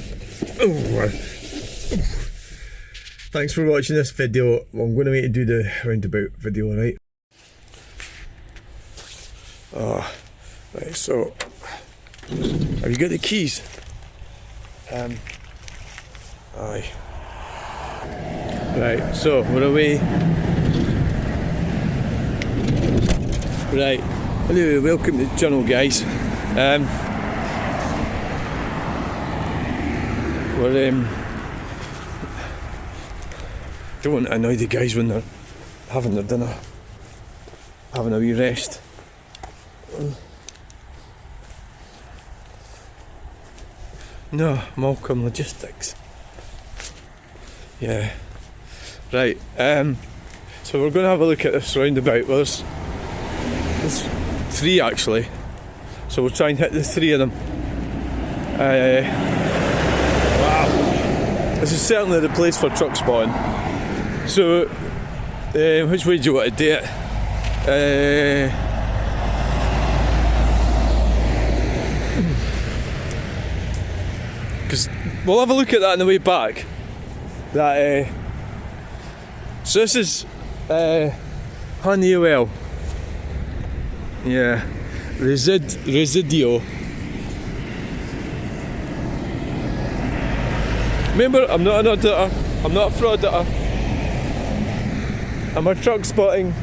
Thanks for watching this video. Well, I'm going to wait to do the roundabout video, right? Oh, right, so have you got the keys? Aye. Right, so we're away. Right, hello, welcome to the channel, guys. We're don't want to annoy the guys when they're having their dinner, having a wee rest. No, Malcolm Logistics. Yeah. Right, so we're going to have a look at this roundabout. Well, there's 3 actually, so we'll try and hit the 3 of them. Wow, this is certainly the place for truck spotting. So, which way do you want to do it? Because we'll have a look at that on the way back. That so this is Honeywell. Yeah, Residio. Remember, I'm not an auditor. I'm not a frauditor. I'm a truck spotter.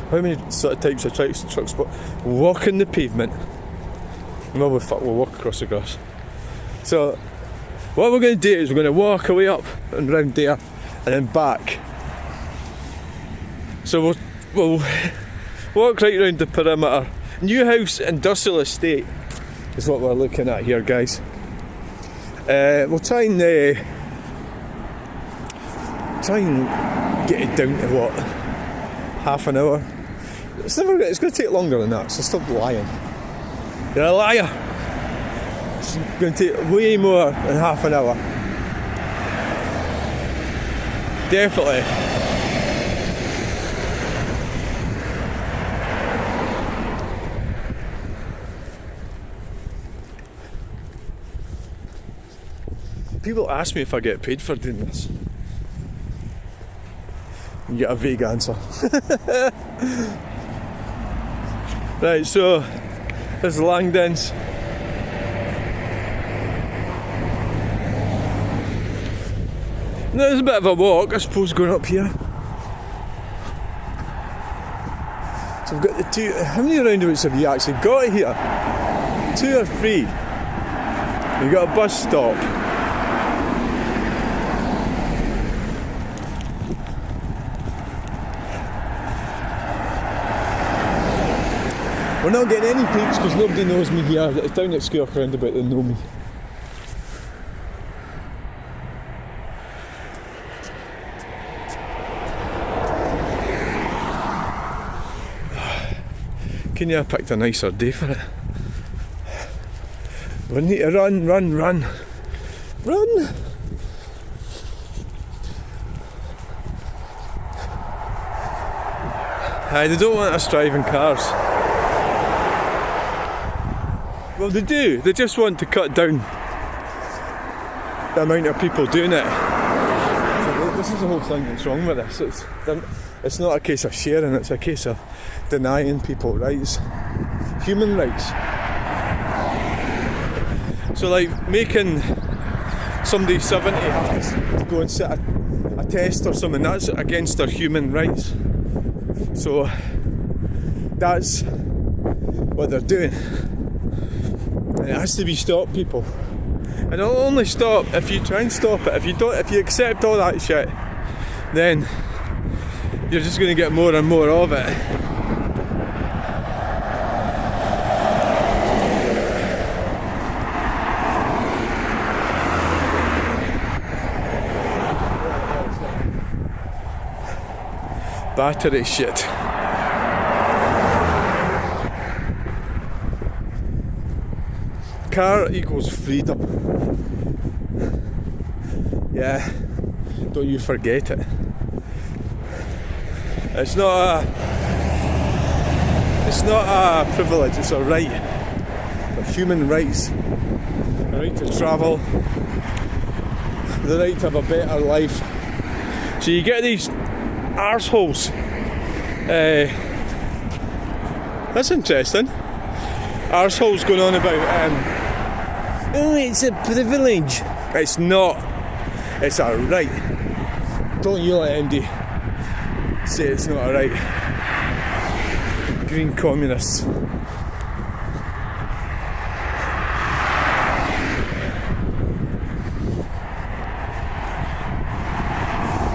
How many sort of types of truck spot? Walking the pavement. No, we'll walk across the grass. So, what we're going to do is we're going to walk away up and round there and then back. So we'll walk right round the perimeter. New House Industrial Estate is what we're looking at here, guys. We'll try and get it down to what, half an hour. It's going to take longer than that, so stop lying. You're a liar. It's going to take way more than half an hour. Definitely. People ask me if I get paid for doing this. You get a vague answer. Right, so there's Langdens. There's a bit of a walk, I suppose, going up here. So I've got the two. How many roundabouts have you actually got here? 2 or 3. You got a bus stop. We're not getting any peaks because nobody knows me here. It's down at Square roundabout they know me. Can you have picked a nicer day for it? We need to run. Run! Aye, they don't want us driving cars. Well, they do. They just want to cut down the amount of people doing it. So this is the whole thing that's wrong with this. It's not a case of sharing, it's a case of denying people rights. Human rights. So like making somebody 70 have to go and sit a test or something, that's against their human rights. So that's what they're doing. And it has to be stopped, people. And it'll only stop if you try and stop it. If you accept all that shit, then you're just going to get more and more of it. Battery shit. Car equals freedom. Yeah, don't you forget it. It's not a privilege, it's a right. They're human rights. The right to travel, the right to have a better life. So you get these arseholes. That's interesting. Arseholes going on about oh, it's a privilege. It's not. It's a right. Don't you let MD say it's not a right. Green communists.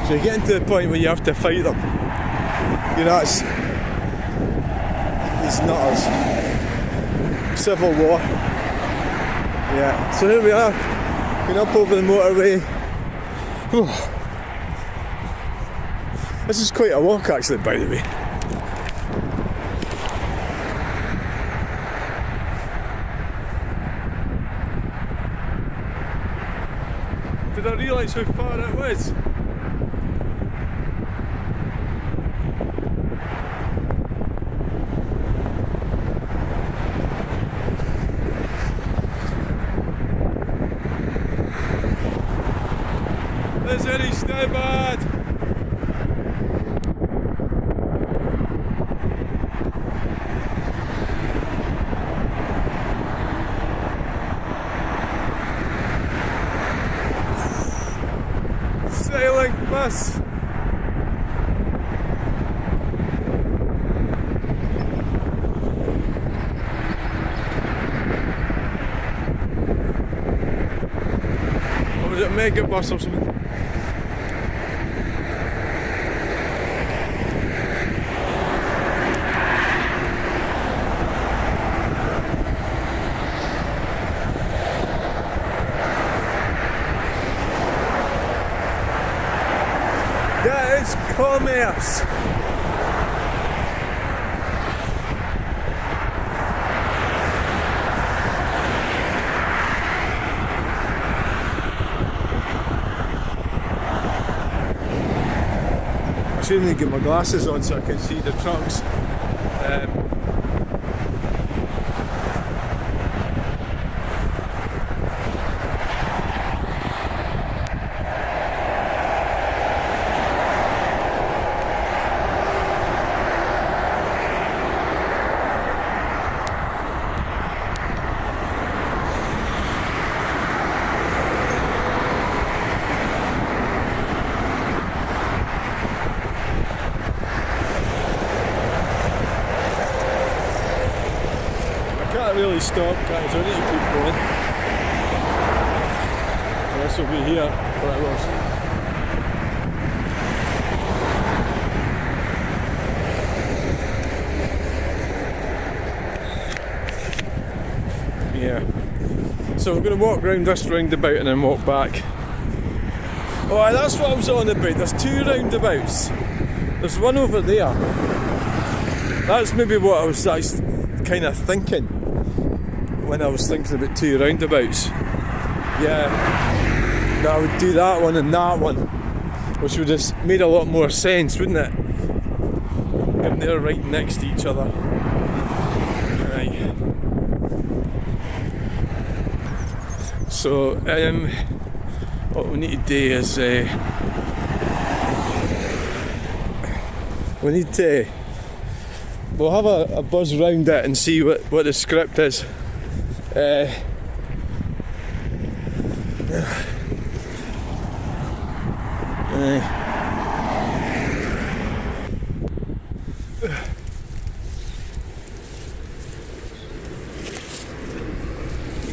So you're getting to the point where you have to fight them. You know, it's these nutters. Civil war. Yeah, so here we are, going up over the motorway. Whew. This is quite a walk actually, by the way. Did I realise how far it was? There's any snow bad. Sailing bus. Or was it a mega bus or something? That is commerce. I should need to get my glasses on so I can see the trucks. really stop, guys. I need to keep going. This will be here for hours. Yeah. So we're going to walk round this roundabout and then walk back. Oh, that's what I was on about. There's two roundabouts. There's one over there. That's maybe what I was kind of thinking when I was thinking about two roundabouts. Yeah, that I would do that one and that one, which would have made a lot more sense, wouldn't it? And they're right next to each other. Right. So, what we need to do is we'll have a buzz round it and see what the script is.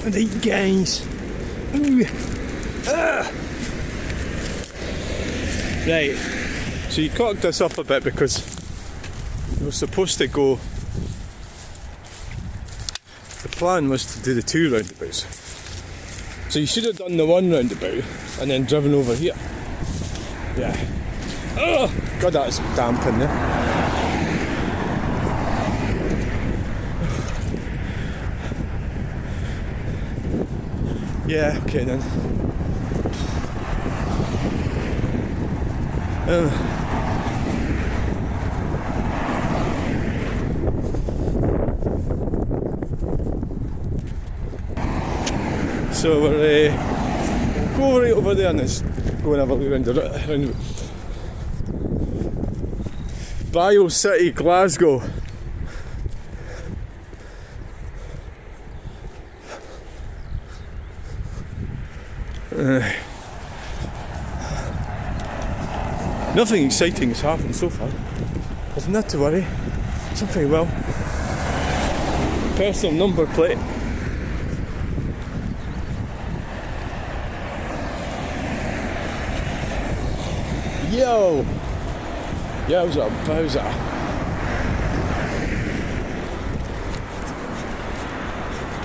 Right, guys. Ooh. Right, so you cocked this up a bit because we were supposed to go. The plan was to do the two roundabouts. So you should have done the one roundabout and then driven over here. Yeah. Oh, God, that's damp in there. Yeah, okay then. So we're go right over there and let's go and have a look around the Bio City, Glasgow. Nothing exciting has happened so far. There's not to worry. Something well. Personal number plate. Yo! Yowza bowser.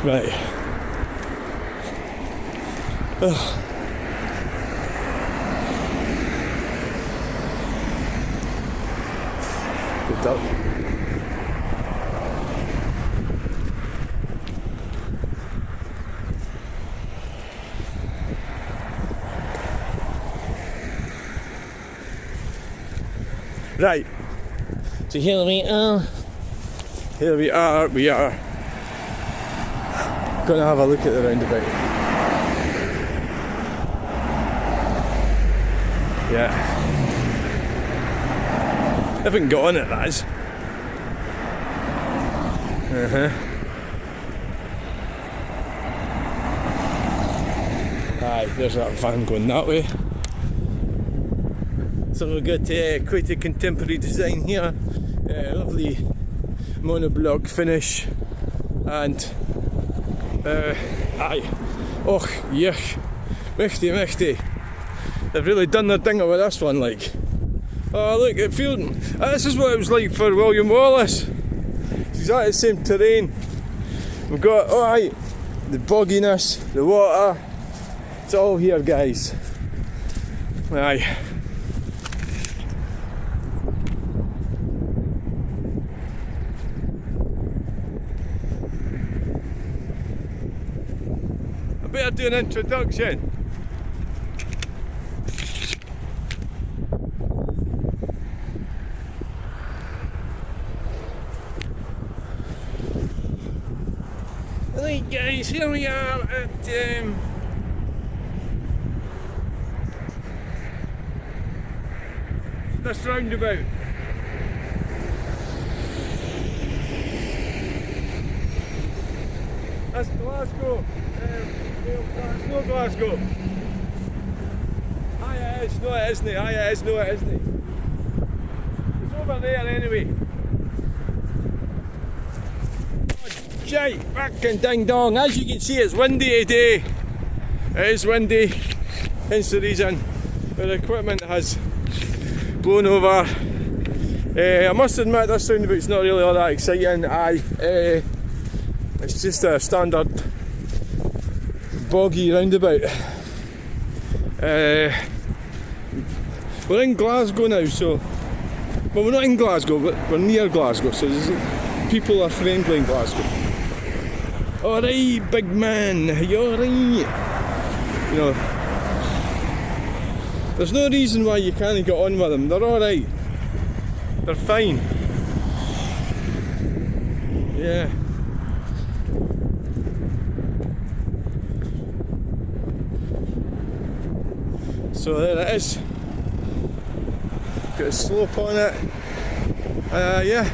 Right. Ugh. Good dog. Right, so here we are. We are gonna have a look at the roundabout. Yeah. Haven't got on it, that is. Aye, there's that van going that way. So we've got quite a contemporary design here, lovely monoblock finish, and aye, och, yuck, mächty. They've really done their thing with this one, like. Oh look, it feels. This is what it was like for William Wallace. It's exactly the same terrain. We've got, oh aye, the bogginess, the water. It's all here, guys. Aye. I better do an introduction. Right guys, here we are at this roundabout. That's Glasgow. It's not Glasgow. Aye, it is. No, it isn't. Aye, it is. No, it isn't. It's over there anyway. Shite, fucking ding dong. As you can see, it's windy today. It is windy, hence the reason the equipment has blown over. I must admit, this roundabout's not really all that exciting. It's just a standard boggy roundabout. We're in Glasgow now, so well, we're not in Glasgow, but we're near Glasgow, so people are friendly in Glasgow. Alright, big man, you alright? You know, there's no reason why you can't get on with them. They're alright. They're fine. Yeah. So there it is. Got a slope on it. Yeah,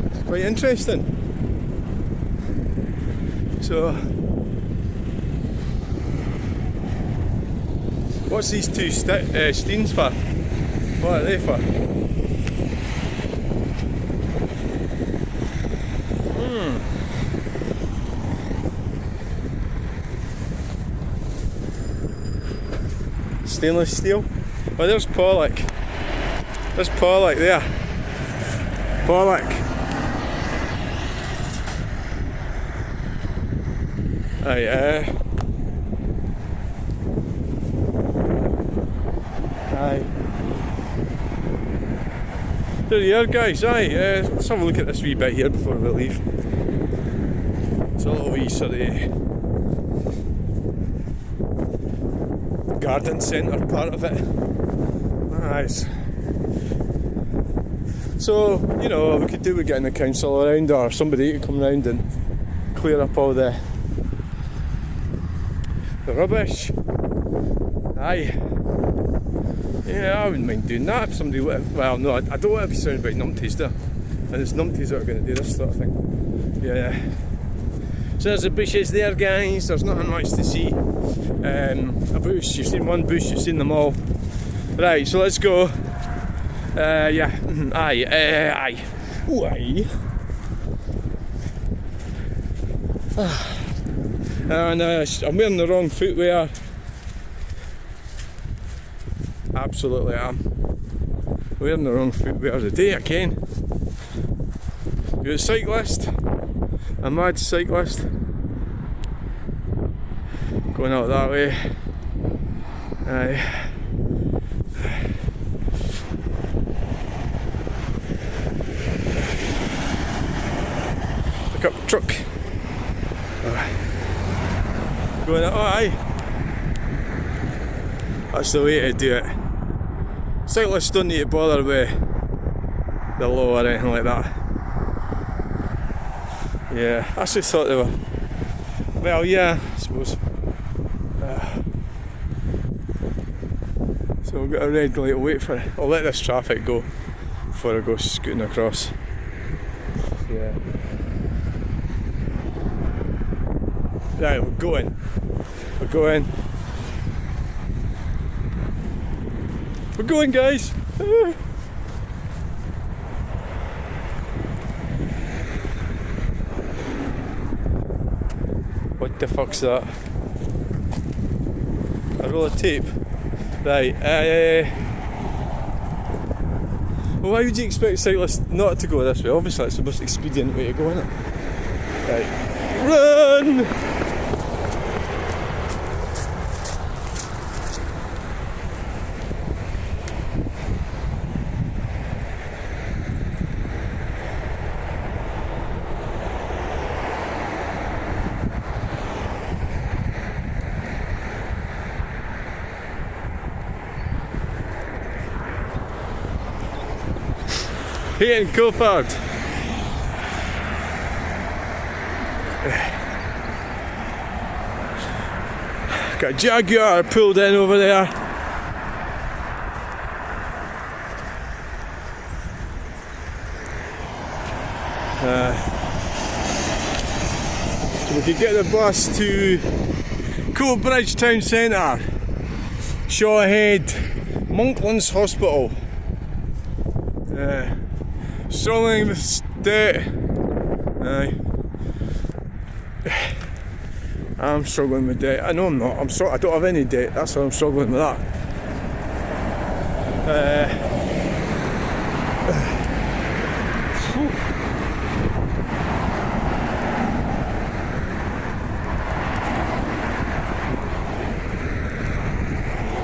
it's quite interesting. So, what's these two steens for? What are they for? Stainless steel. Oh, there's Pollock. There's Pollock there. Pollock. Aye. There you are, guys. Aye. Let's have a look at this wee bit here before we leave. It's a little wee sort of garden centre part of it. Nice. So, you know, we could do with getting the council around or somebody to come round and clear up all the rubbish. Aye. Yeah, I wouldn't mind doing that if somebody would. Well, no, I don't want to be sounding about numpties there. And it's numpties that are going to do this sort of thing. Yeah. So there's the bushes there, guys. There's nothing much to see. A bush, you've seen one bush, you've seen them all. Right, so let's go. Yeah. Aye. Ooh, aye. And I'm wearing the wrong footwear. Absolutely am. Wearing the wrong footwear today again. You're a cyclist. A mad cyclist. Going out that way. Aye. Pick up the truck. Going out, aye. That's the way to do it. Cyclists don't need to bother with the law or anything like that. Yeah, I actually thought they were. Well, yeah, I suppose. So we've got a red light, wait for it. I'll let this traffic go before I go scooting across. Yeah. Right, we're going. We're going. We're going, guys. What the fuck's that? A roll of tape. Right. Well, why would you expect cyclists not to go this way? Obviously, it's the most expedient way to go, isn't it? Right. Run! Here in Coulford. Got a Jaguar pulled in over there. So we could get the bus to Coatbridge Town Centre, Shawhead, Monklands Hospital. Stirling with State. Aye. I'm struggling with debt. I know I'm not. I don't have any debt. That's why I'm struggling with that.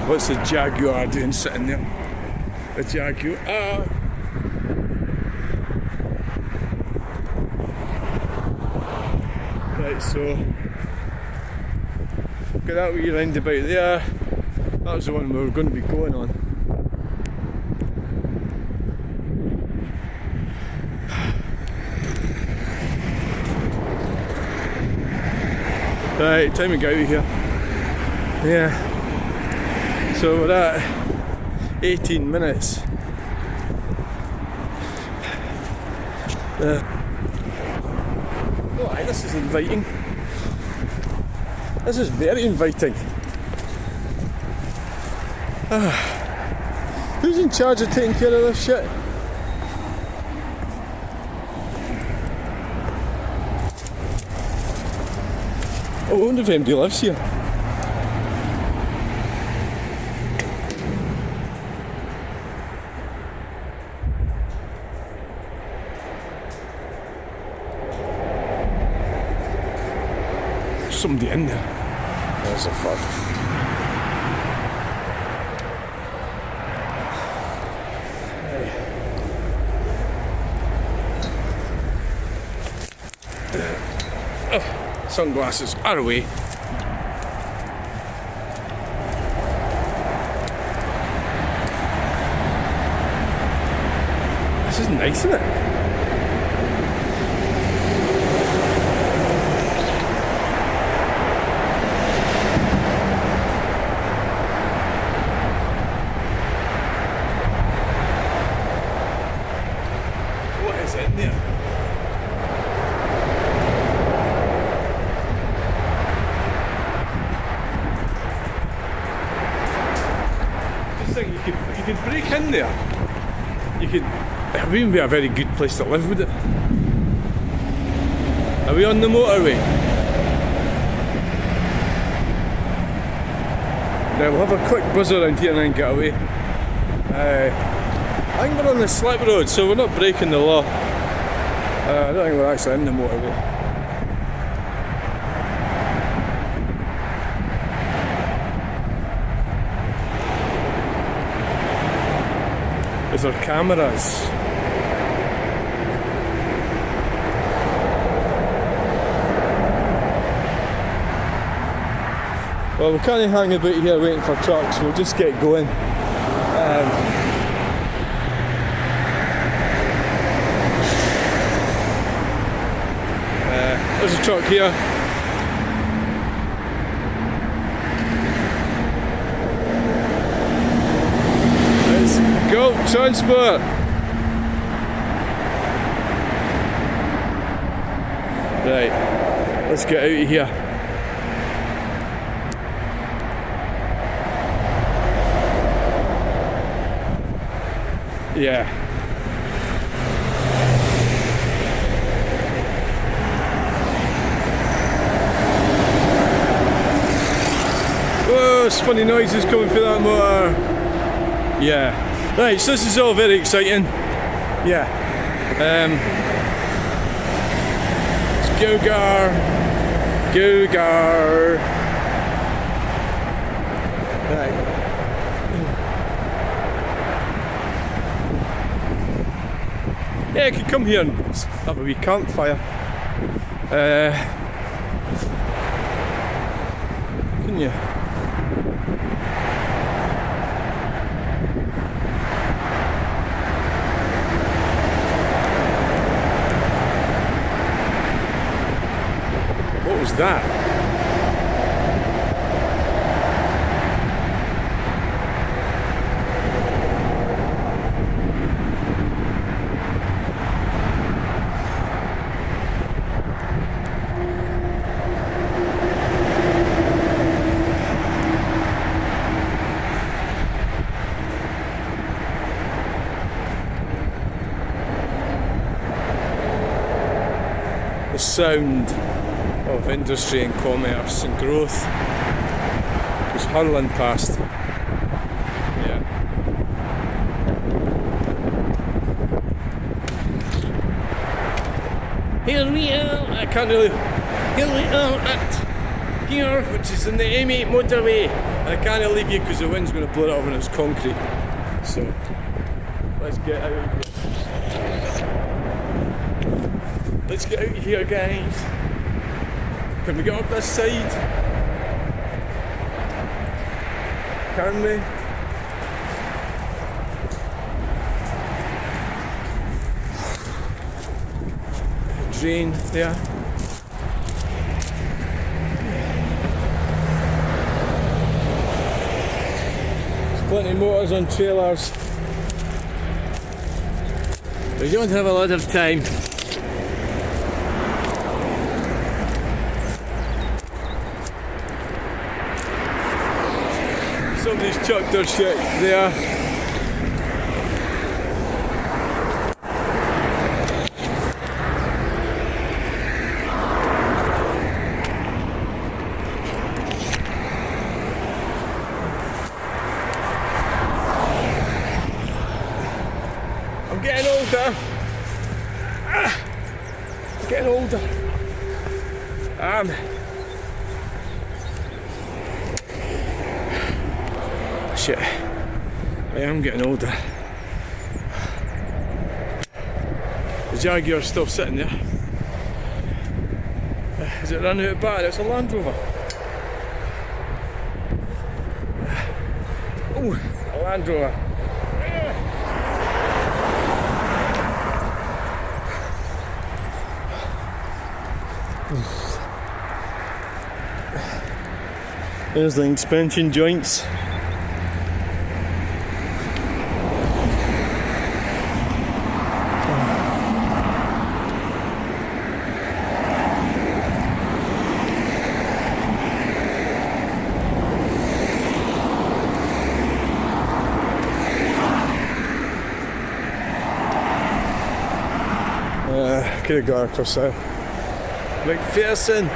What's the Jaguar doing sitting there? The Jaguar. Right, so got that wee roundabout there. That was the one we were going to be going on. Right, time to get out of here. Yeah. So we're at 18 minutes. Oh, aye, this is inviting. This is very inviting. Who's in charge of taking care of this shit? I wonder if anybody lives here. Somebody in there. There's a fuck. Sunglasses are away. This is nice, isn't it? What is in there? You could break in there. It wouldn't even be a very good place to live, would it? Are we on the motorway? Right, we'll have a quick buzz around here and then get away. I think we're on the slip road, so we're not breaking the law. I don't think we're actually in the motorway. Is there cameras? Well, we can't hang about here waiting for trucks, we'll just get going. There's a truck here. Go, transport! Right, let's get out of here. Yeah. Whoa, there's funny noises coming through that motor. Yeah. Right, so this is all very exciting. Yeah. It's Gogar. Right. Yeah, you could come here and have a wee campfire. Can you? What was that? The sound of industry and commerce and growth was hurling past. Yeah. Here we are, I can't really. Here we are at here, which is in the M8 motorway. I can't leave you because the wind's going to blow it over and it's concrete. So, let's get out of here. Let's get out of here, guys. Can we get up this side? Can we? Drain there. There's plenty of motors on trailers. We don't have a lot of time. Somebody's chucked their shit there. I'm getting older. I'm getting older. Shit. I am getting older. The Jaguar's still sitting there. Is it running out of battery? It's a Land Rover. Ooh, a Land Rover. There's the suspension joints. Could have gone across there. McPherson.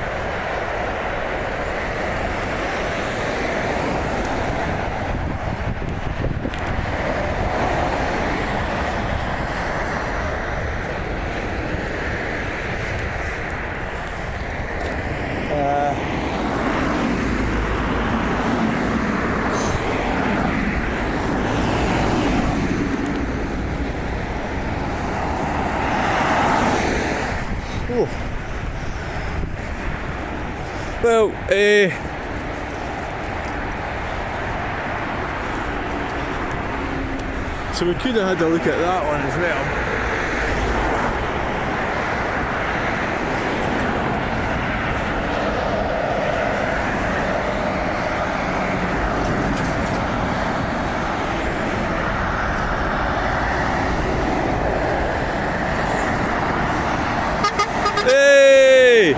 Well, so we could have had a look at that one as well. Hey!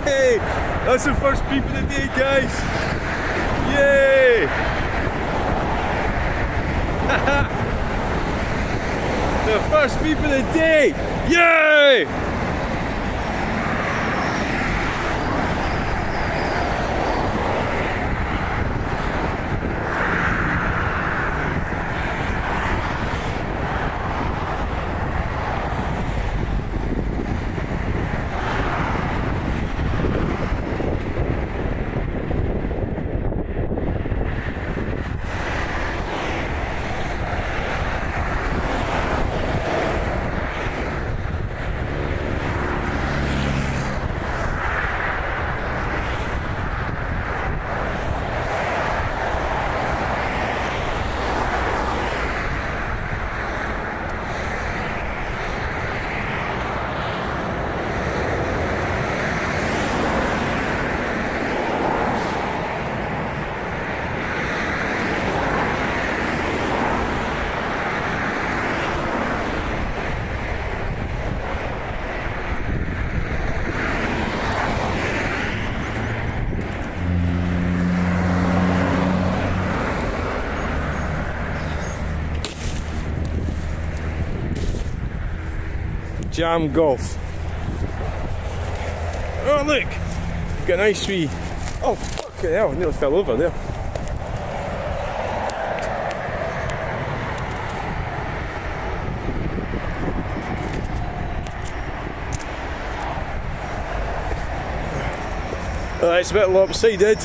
Hey! That's the first beep of the day, guys! Yay! The first beep of the day! Yay! Jam Golf. Oh look! Got a nice wee... Oh fucking hell, I nearly fell over there. It's a bit lopsided.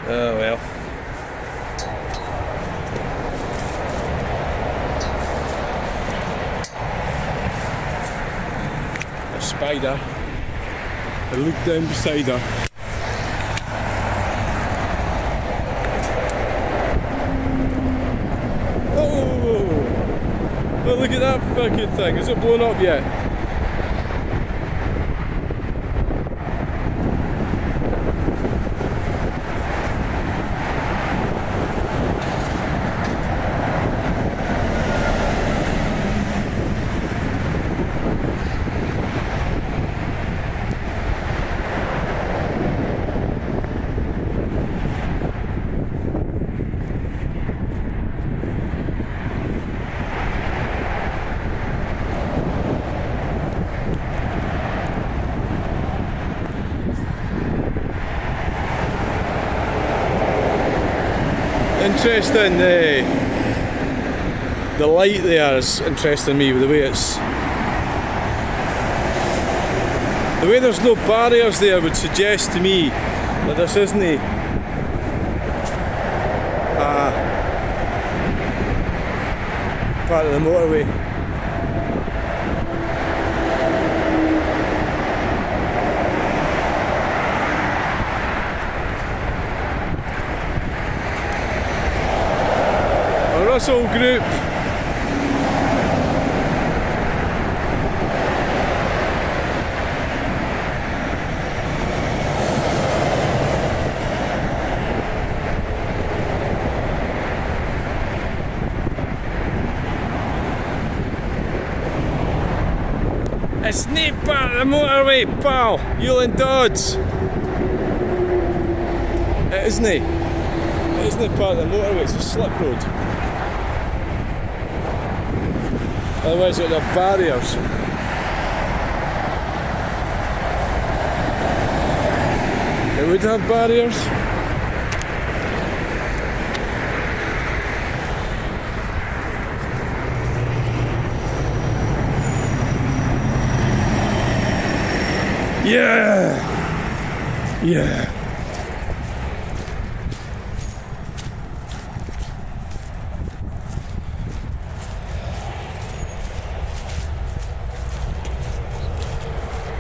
Oh well. A spider. I looked down beside her. Oh! Oh, look at that fucking thing. Is it blown up yet? Interesting, the light there is interesting me with the way it's... The way there's no barriers there would suggest to me that this isn't part of the motorway. Russell Group. It's not part of the motorway, pal. Hewland Dodds. It isn't. It isn't part of the motorway. It's a slip road. Otherwise it would have barriers. It would have barriers. Yeah! Yeah!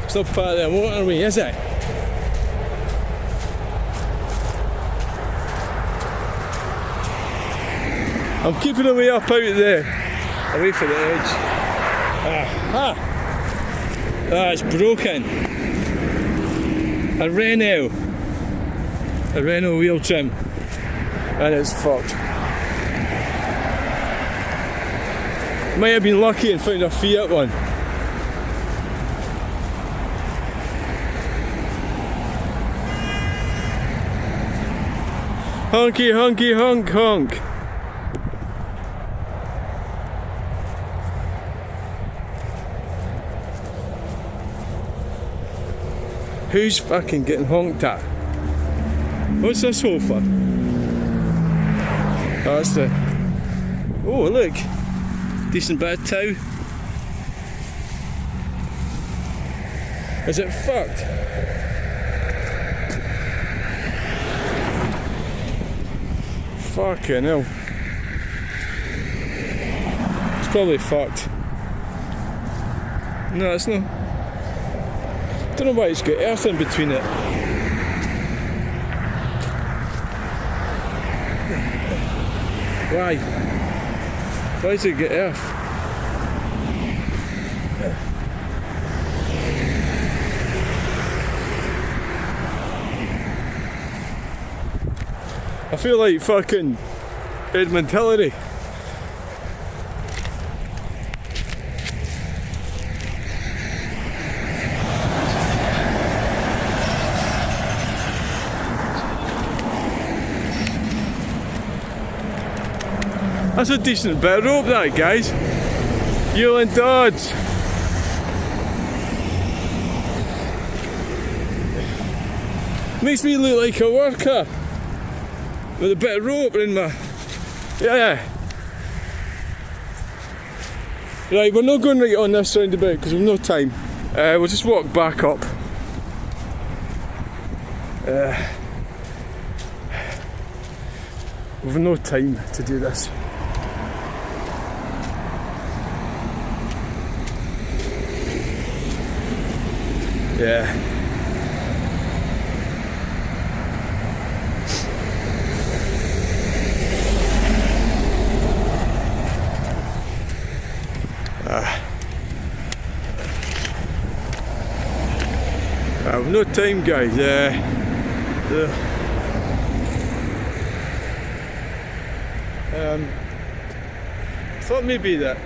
It's not part of the motorway, is it? I'm keeping it way up out there, away from the edge. Ah, it's broken. A Renault wheel trim, and it's fucked. Might have been lucky and found a Fiat one. Honky, honky, honk, honk. Who's fucking getting honked at? What's this hole for? Oh, that's the... Oh, look. Decent bit of tow. Is it fucked? Fucking hell. It's probably fucked. No, it's not. Don't know why it's got earth in between it. Why? Why does it get off? I feel like fucking Edmund Hillary. That's a decent bit of rope, that, guys. Yewland Dodds. Makes me look like a worker with a bit of rope in my... Yeah. Right, we're not going right on this roundabout because we've no time. We'll just walk back up. We've no time to do this. Yeah. I've no time, guys. I thought maybe that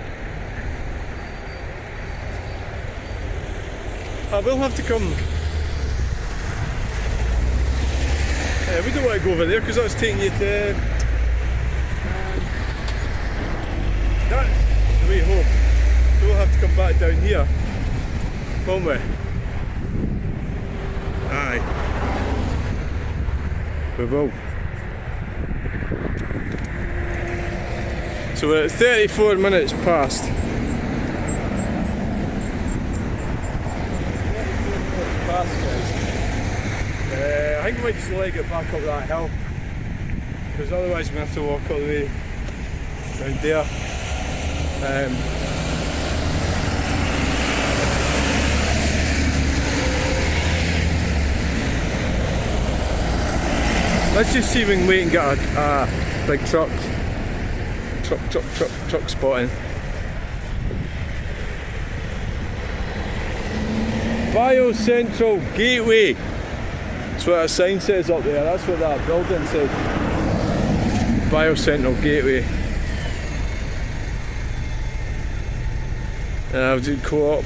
I will have to come. We don't want to go over there because that's taking you to that's the way home. So we'll have to come back down here, won't we? Aye, we will. So we're at 34 minutes past. I think we might just leg it back up that hill because otherwise we have to walk all the way down there. Let's just see if we can wait and get a big truck spotting. Bio Central Gateway. That's what that sign says up there. That's what that building said. Bio Central Gateway. And I've done Co-op.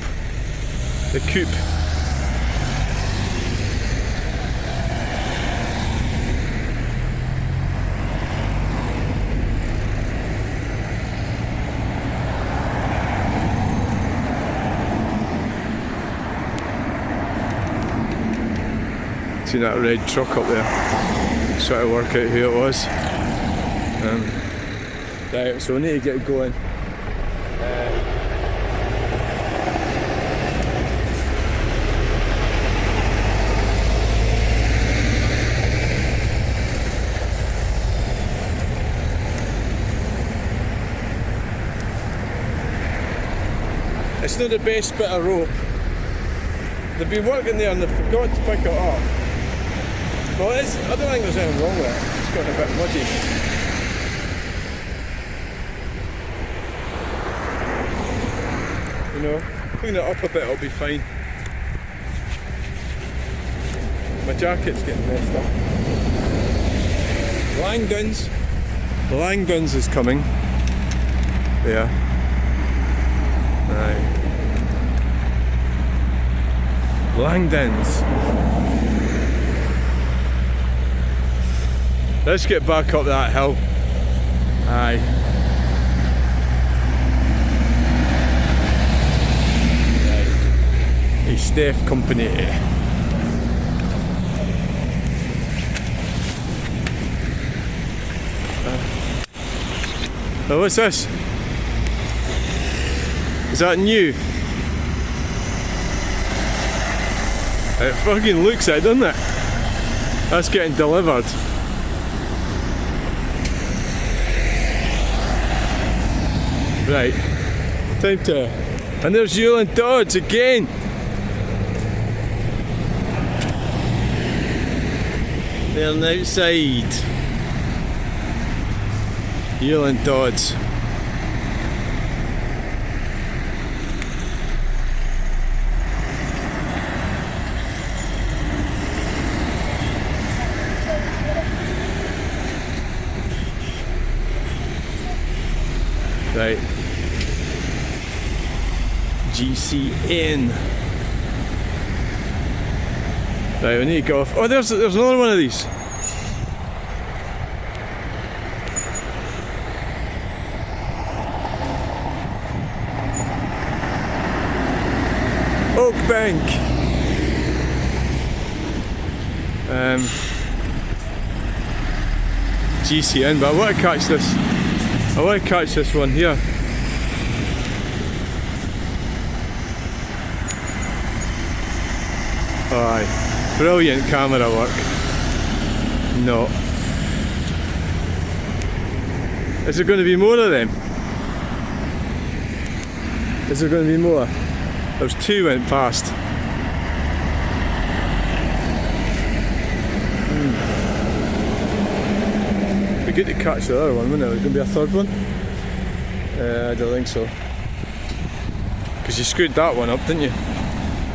The Coop. Seen that red truck up there. Trying to work out who it was. Right, so we need to get going. It's not the best bit of rope. They've been working there and they forgot to pick it up. Well, I don't think there's anything wrong with it. It's gotten a bit muddy. You know, clean it up a bit, it'll be fine. My jacket's getting messed up. Langdons is coming. Yeah. Aye. Langdons. Let's get back up that hill. Aye. A Steph company. Oh, what's this? Is that new? It fucking looks it, doesn't it? That's getting delivered. Right, time to... And there's Yewland Dodds again! They're on the outside. Yearling Dodds. Right. GCN. Right, we need to go off. Oh, there's another one of these. Oak Bank. GCN, but I want to catch this. I want to catch this one here. Aye, brilliant camera work. No. Is there going to be more of them? Is there going to be more? There's two went past. It'd be good to catch the other one, wouldn't it? There's going to be a third one? I don't think so. Because you screwed that one up, didn't you?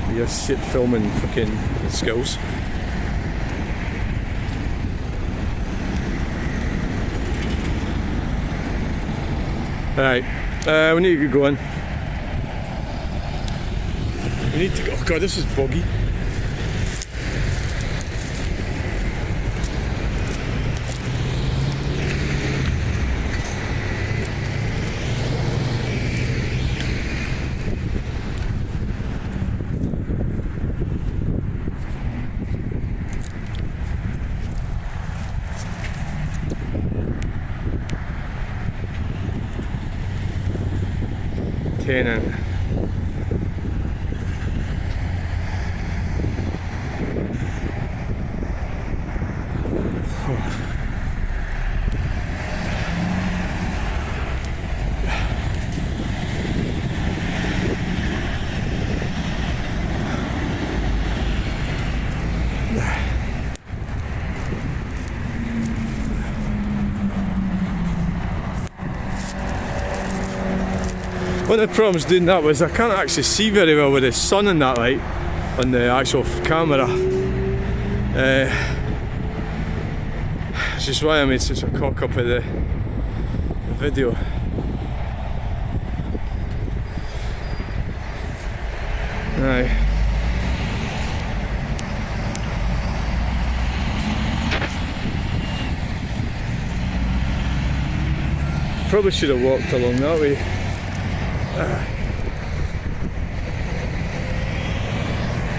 With your shit filming fucking skills. Right, we need to get going. We need to go. Oh god, this is boggy. Tenant. One of the problems doing that was I can't actually see very well with the sun and that light on the actual camera. Which is why I made such a cock up of the video. Aye. Probably should have walked along that way.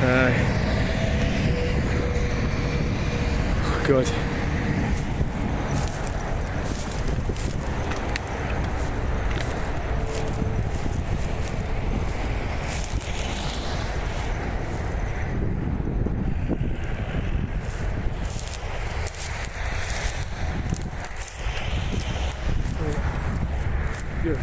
Aye. Oh god. Good.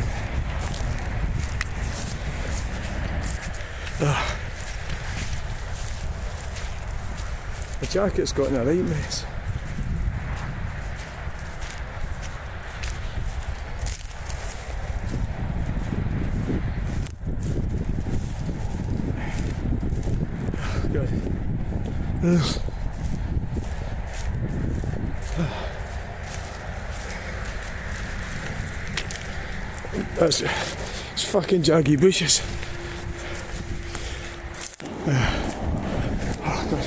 The jacket's got in a right mess. Oh, God. Ugh. That's it's fucking jaggy bushes. Oh god.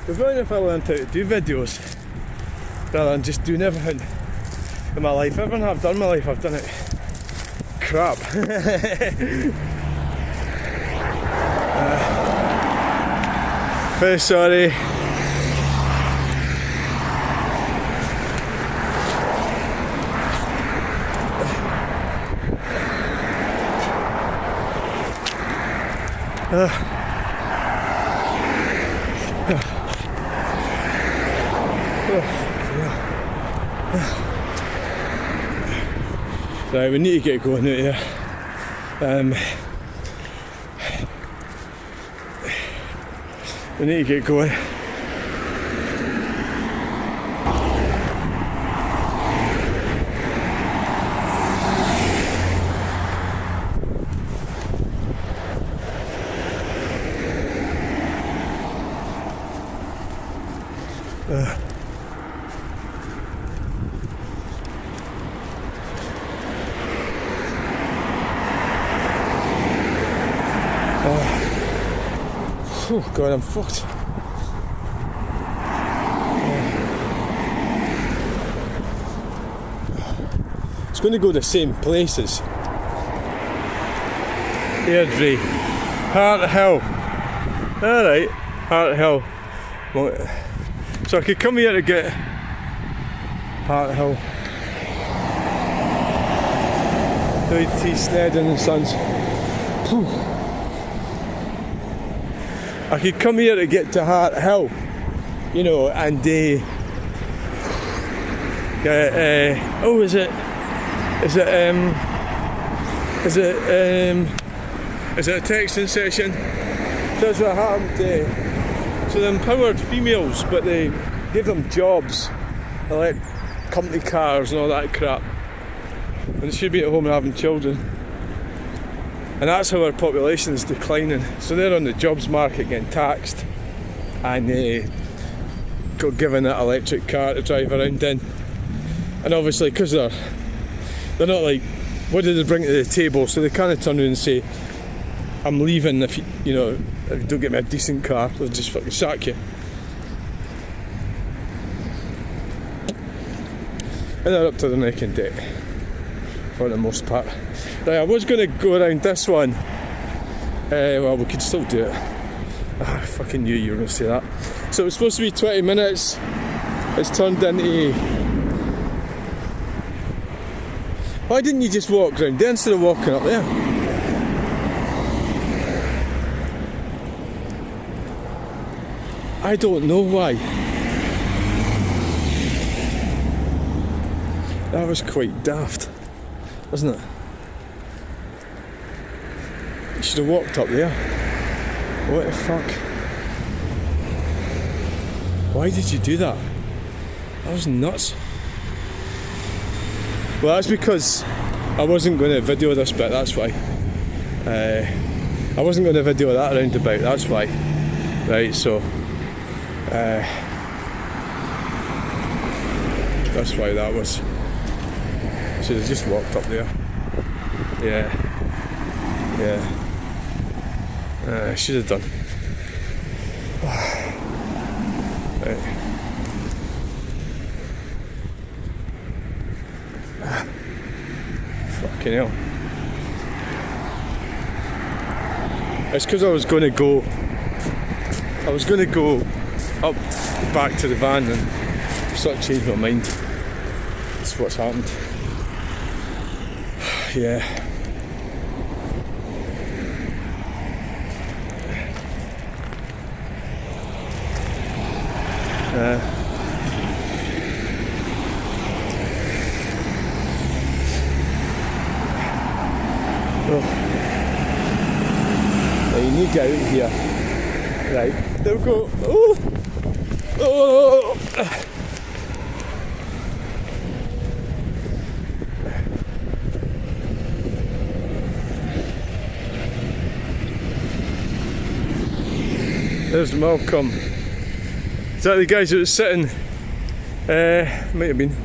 I've learned if I learned how to do videos rather than just doing everything in my life. Everything I've done in my life, I've done it crap. Very sorry. Right, we need to get going out here. We need to get going. Oh God, I'm fucked. It's going to go the same places. Airdrie, Hart Hill. Alright, Hart Hill. Well, so I could come here to get Hart Hill. T. Snedden and Sons. I could come here to get to Hart Hill, you know, and oh, is it a texting session? That's what happened. So they empowered females, but they gave them jobs, like company cars and all that crap. And they should be at home having children. And that's how our population is declining. So they're on the jobs market getting taxed, and got given that electric car to drive around in. And obviously, because they're not like, what do they bring to the table? So they kind of turn around and say, I'm leaving if you know, if you don't get me a decent car, they'll just fucking sack you. And they're up to their neck in debt, for the most part. Right, I was going to go around this one. Well, we could still do it. I fucking knew you were going to say that. So it was supposed to be 20 minutes. It's turned into... Why didn't you just walk round there instead of walking up there? I don't know why. That was quite daft, wasn't it? You should have walked up there. What the fuck? Why did you do that? That was nuts. Well, that's because I wasn't going to video this bit, that's why. I wasn't going to video that roundabout, that's why. Right, so... that's why that was. Should have just walked up there. Yeah. Should have done. Right. Fucking hell. It's because I was going to go up back to the van and sort of changed my mind. That's what's happened. Yeah. Now you need to get out of here. Right, there we go. Oh! There's Malcolm. Is that the guys that was sitting? Might have been.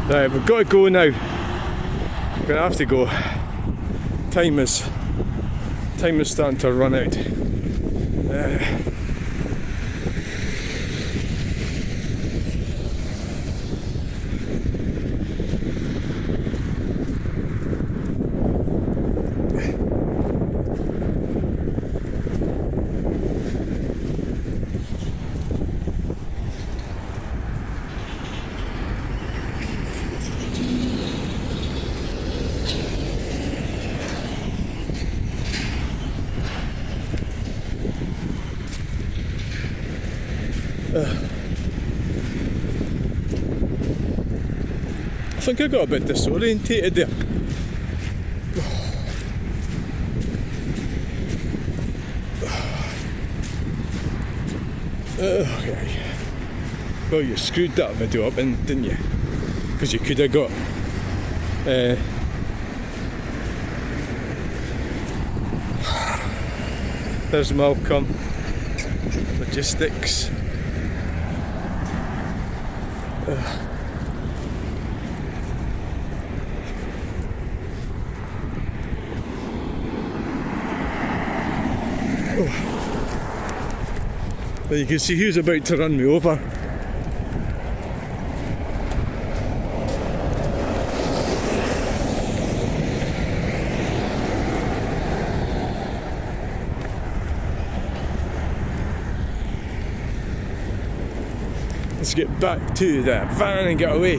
Right, we've got to go now. We're gonna have to go. Time is starting to run out. I think I got a bit disorientated there. Okay. Well, you screwed that video up in, didn't you? Because you could have got there's Malcolm Logistics. But you can see who's about to run me over. Let's get back to that van and get away.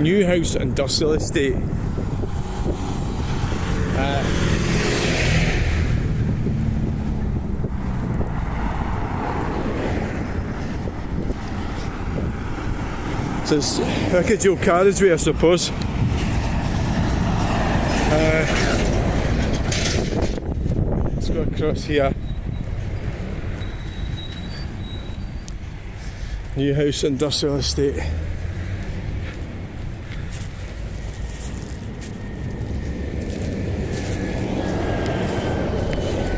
New House Industrial Estate. So it's like a dual carriageway, I suppose. Let's go across here. New House Industrial Estate.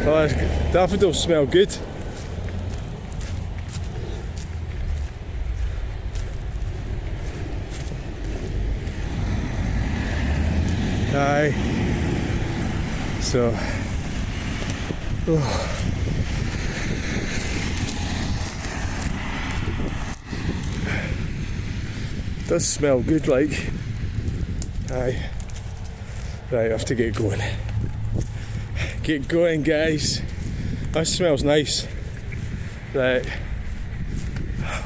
Oh, daffodils smell good. Aye. So, does smell good, like. Aye. Right, I have to get going. Get going, guys. That smells nice. Right.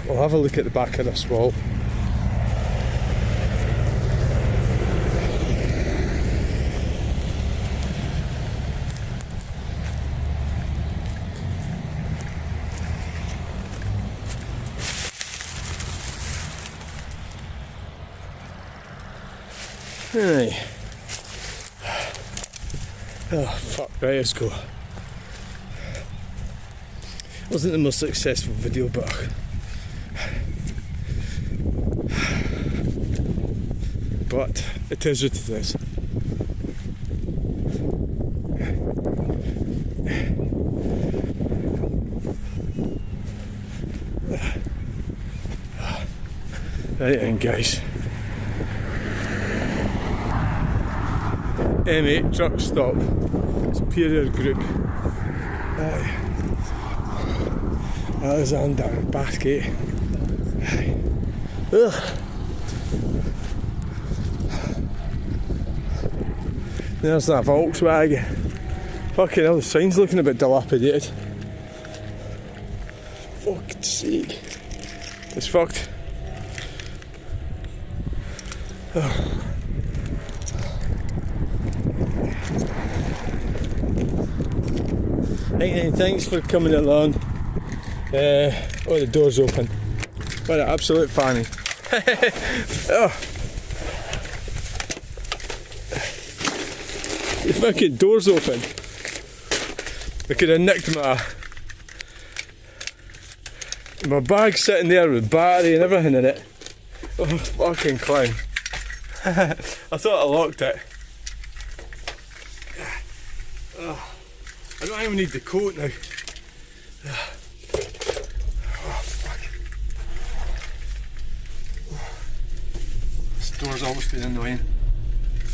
We'll have a look at the back of this wall. Hey. Oh fuck, right, let's go. Wasn't the most successful video, but it is what it is. Right then, guys. M8 truck stop, Superior Group. Aye. Alexander Basket. Aye. Ugh. There's that Volkswagen. Fucking hell, the sign's looking a bit dilapidated. Fuck's sake. It's fucked. Oh. Right, thanks for coming along. Oh, the door's open. What an absolute fanny. Oh. The fucking door's open. I could have nicked my bag sitting there with battery and everything in it. Oh, fucking clown. I thought I locked it. Oh. I don't even need the coat now. Oh, fuck. This door's always been annoying.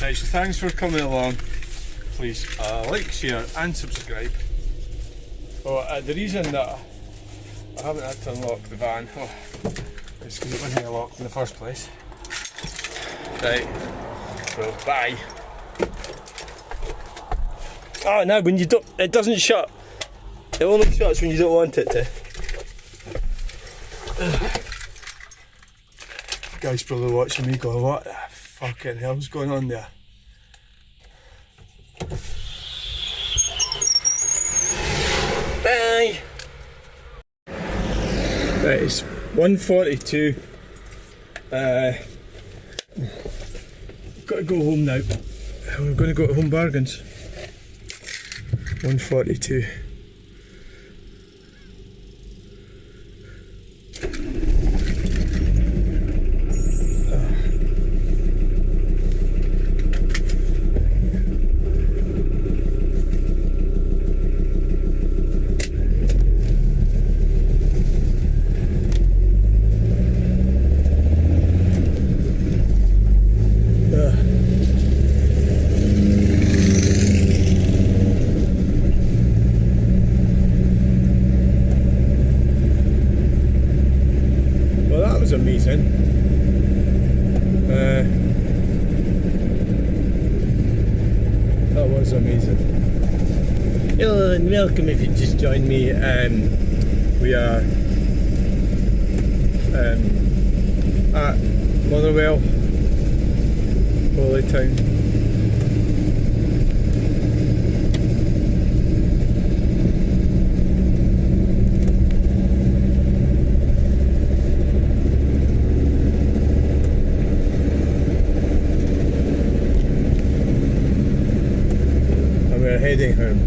Right, so thanks for coming along. Please like, share and subscribe. Oh, the reason that I haven't had to unlock the van, it's because it wasn't locked in the first place. Right, so bye. Oh no, when you don't, it doesn't shut. It only shuts when you don't want it to. Guys probably watching me going, what the fucking hell's going on there? Bye! Right, it's 1:42. Got to go home now. We're going to go to Home Bargains. 1:42. was amazing. Hello and welcome if you just joined me. We are at Motherwell, Holy Town. And we're heading home.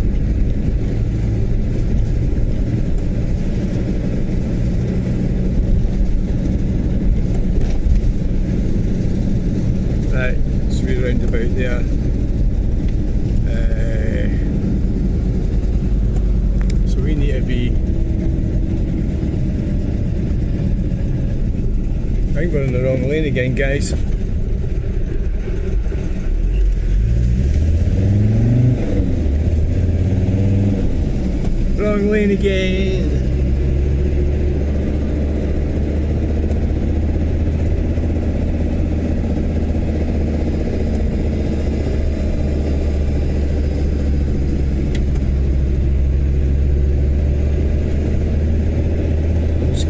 Right, so we're round about there. So we need to be. I think we're in the wrong lane again, guys. Wrong lane again.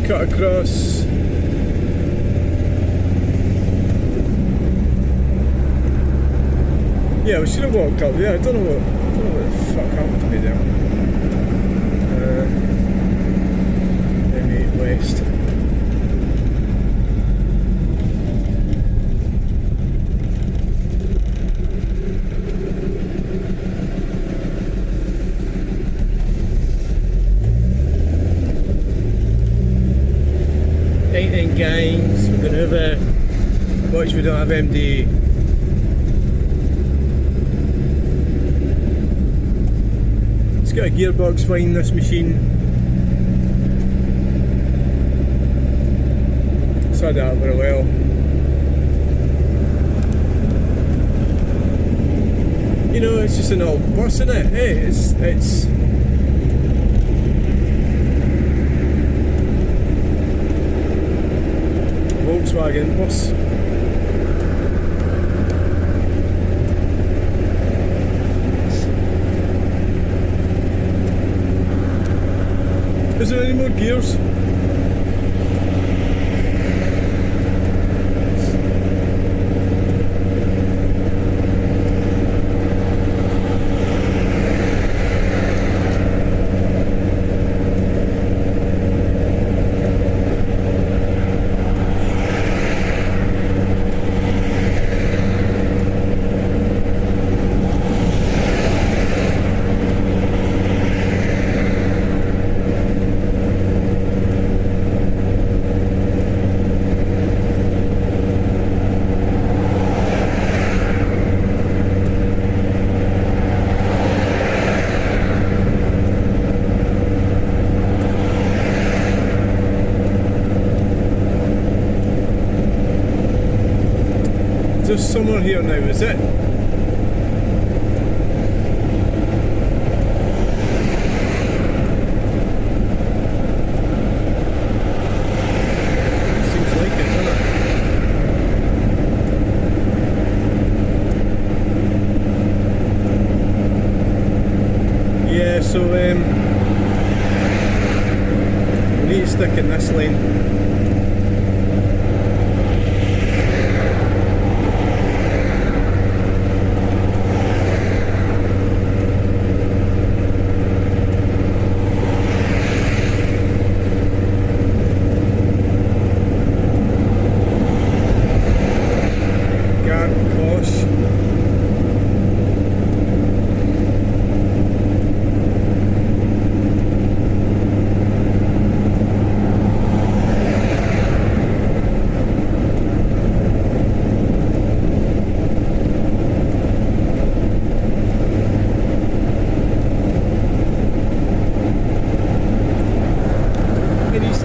Cut across. Yeah, we should have walked up there. I don't know what the fuck happened to me there. M8 West. Right then guys, we're going to have a watch we don't have MD. It's got a gearbox fine, this machine. It's had that for a while. You know, it's just an old bus, isn't it? Hey, it's Volkswagen bus. Is there any more gears? There's summer here now, is it? Seems like it, doesn't it? Yeah, so we need to stick in this lane.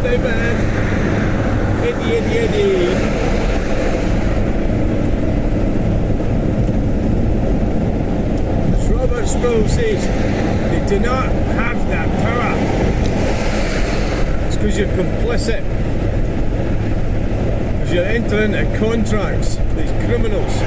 Stay bad. Eddie. As Robert Sproul says, they do not have that power. It's because you're complicit. Because you're entering into contracts with these criminals.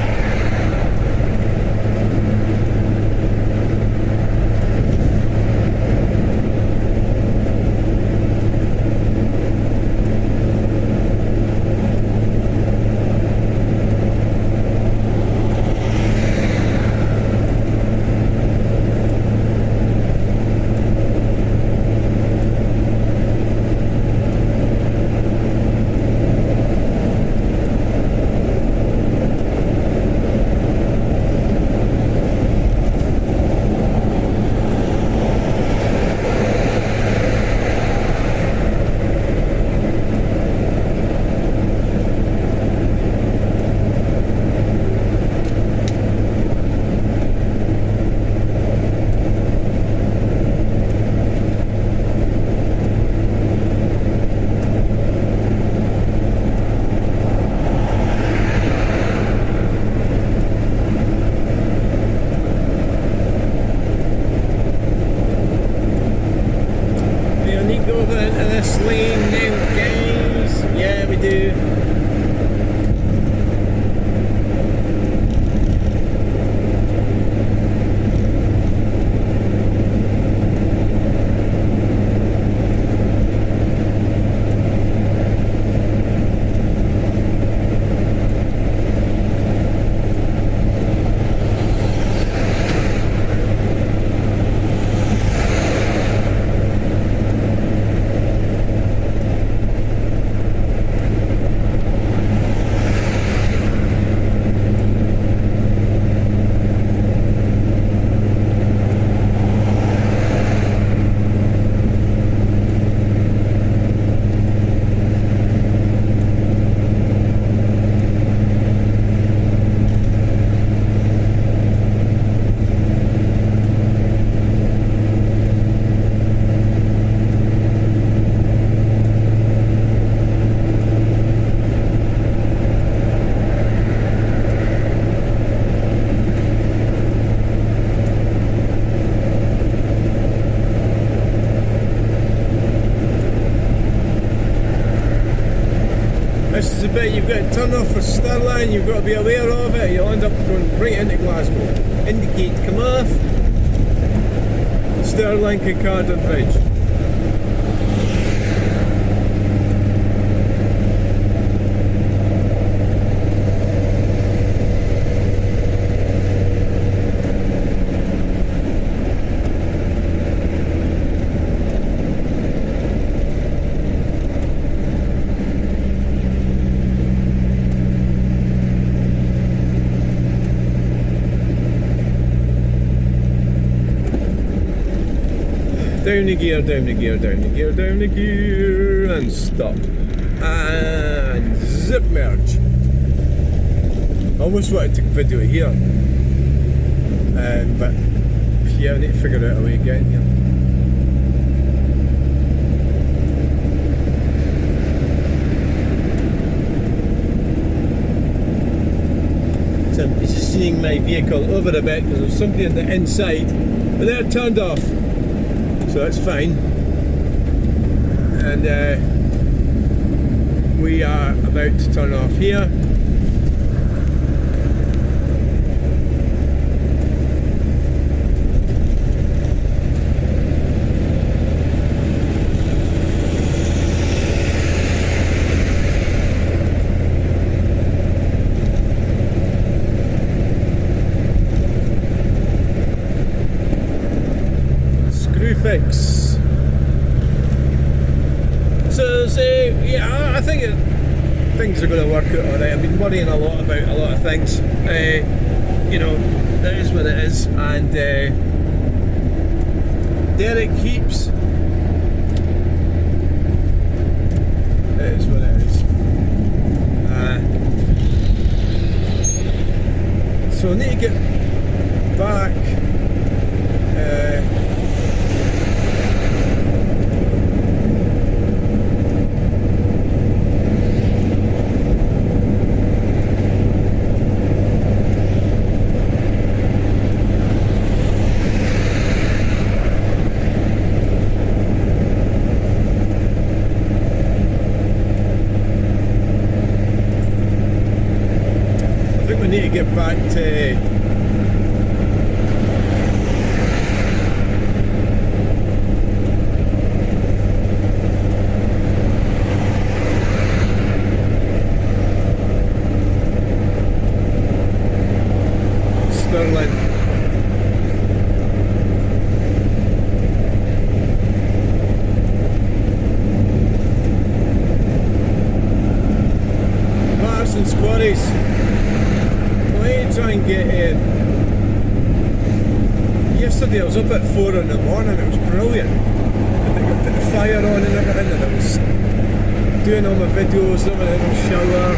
you've got to turn off for Stirling, you've got to be aware of it, you'll end up going right into Glasgow. Indicate to come off, Stirling and Carden Bridge. Down the gear, down the gear, down the gear, down the gear, and stop. And zip merge. I almost wanted to video here, but yeah, I need to figure out a way of getting here. So I'm positioning my vehicle over a bit because there's somebody on the inside, but they're turned off. So that's fine, and we are about to turn off here. Fix. So yeah, I think things are going to work out alright. I've been worrying a lot about a lot of things. You know, that is what it is, and Derek keeps. It is what it is. So I need to get back. We need to get back to Stirling. Patterson's Quarries. Try and get in. Yesterday I was up at 4 in the morning, it was brilliant. I put the fire on and everything, and I was doing all my videos, living in the shower.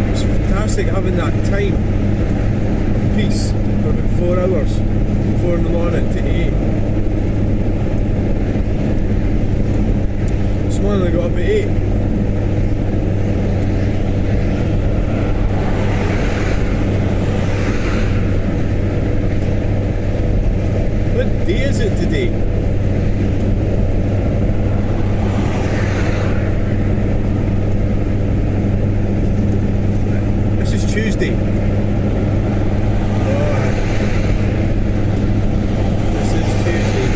It was fantastic having that time of peace for about 4 hours, 4 in the morning to 8. This morning I got up at 8. What day is it today? This is Tuesday. Alright. This is Tuesday.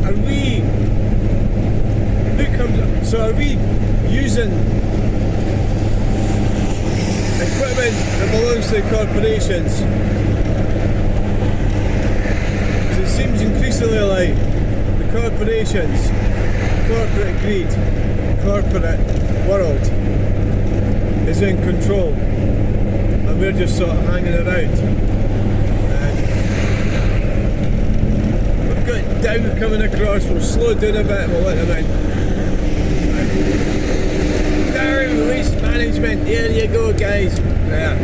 are we? Who comes? So are we using equipment that belongs to corporations? 'Cause it seems increasingly like the corporations, corporate greed, corporate world is in control, and we're just sort of hanging around. We've got Dow coming across, we'll slow down a bit, we'll let them in. Dow Waste Management, here you go guys. Yeah.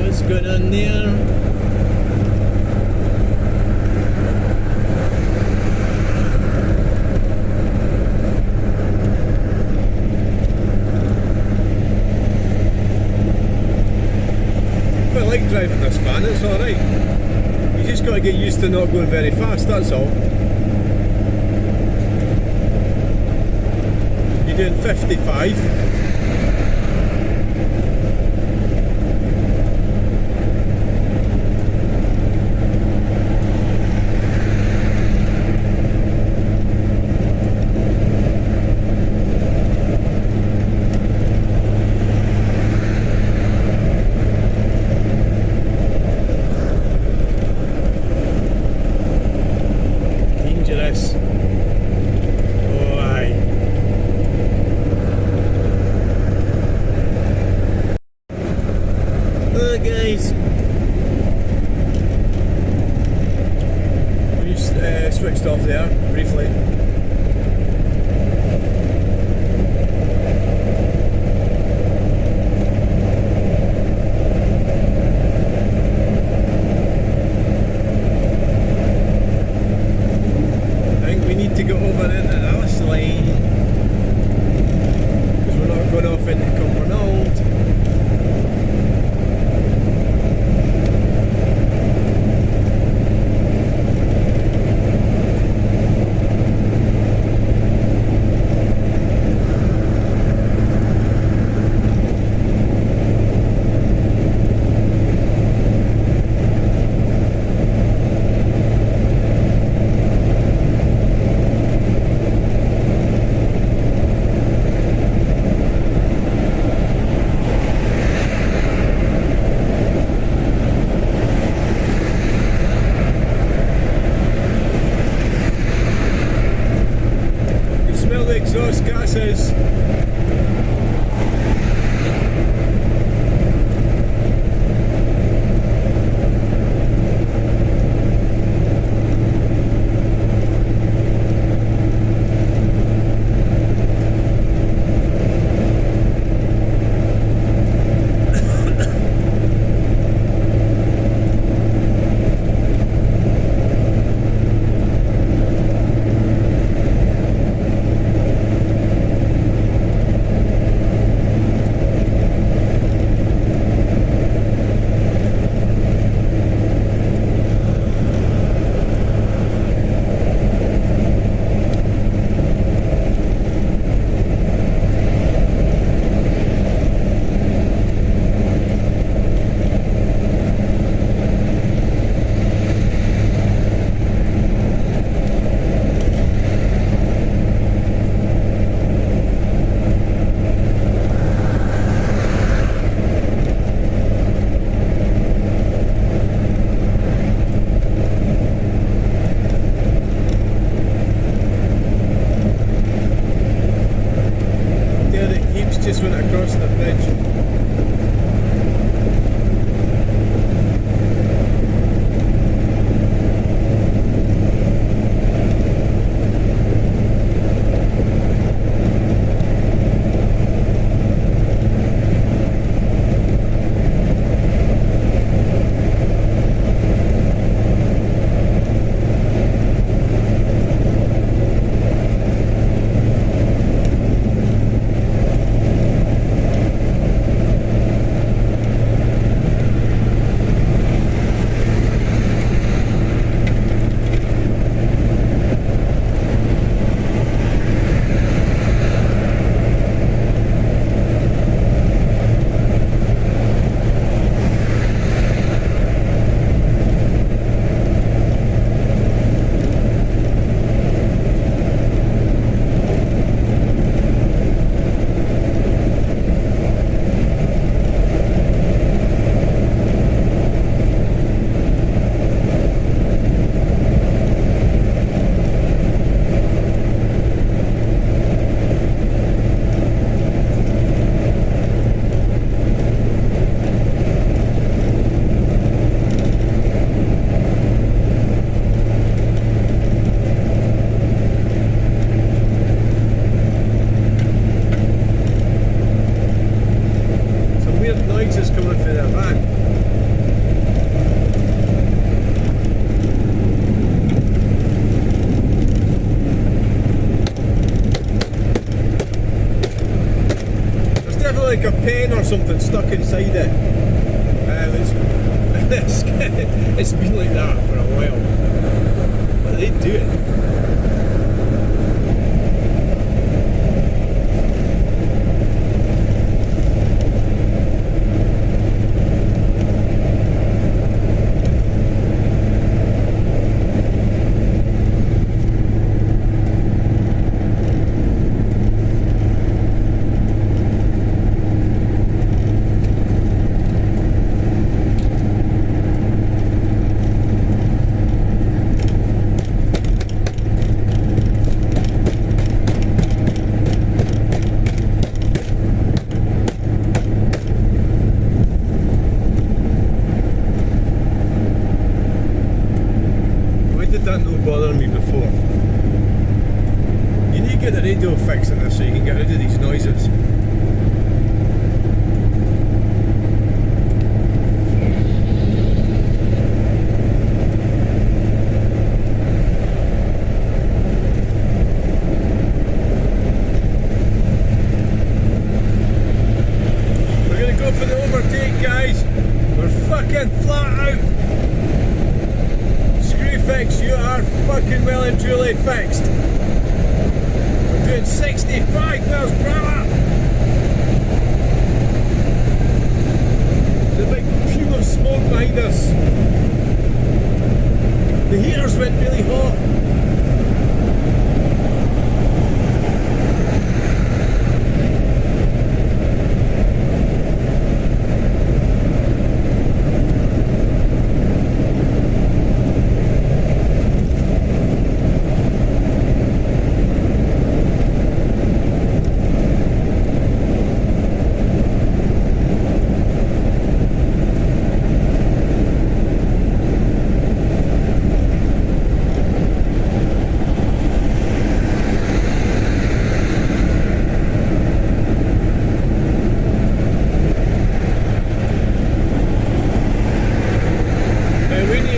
What's going on there? I like driving this van, it's alright. You just got to get used to not going very fast, that's all. You're doing 55. Dangerous. Oh aye. Oh guys. We just switched off there briefly. To go over into Alice Lane because we're not going off into Cumbernauld. Exhaust gases. like a pen or something stuck inside it. It's been like that for a while. But they do it. That not bothering me before. You need to get the radio fixed in this so you can get rid of these noises. We're gonna go for the overtake, guys. We're fucking flat out. Fix, you are fucking well and truly fixed. We're doing 65 miles per hour. There's a big plume of smoke behind us. The heaters went really hot.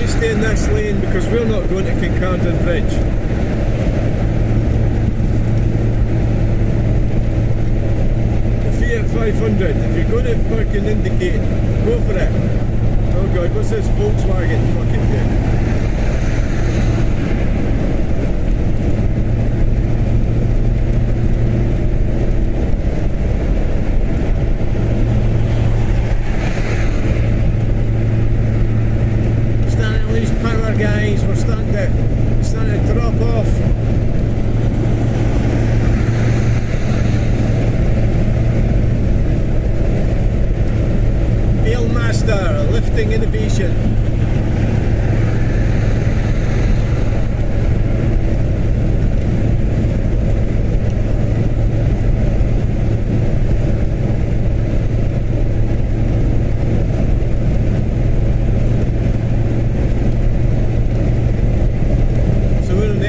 Stay in this lane because we're not going to Kincardine Bridge. The Fiat 500, if you're going to fucking indicate, go for it. Oh god, what's this Volkswagen fucking doing? Guys, we're starting to drop off. Ailmaster, lifting innovation.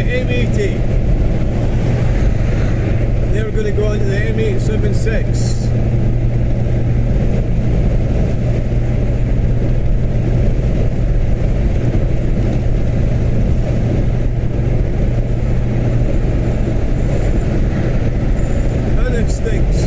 M80. And then we're going to go on to the M876. And it stinks.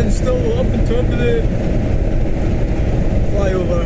man, still up on top of the flyover.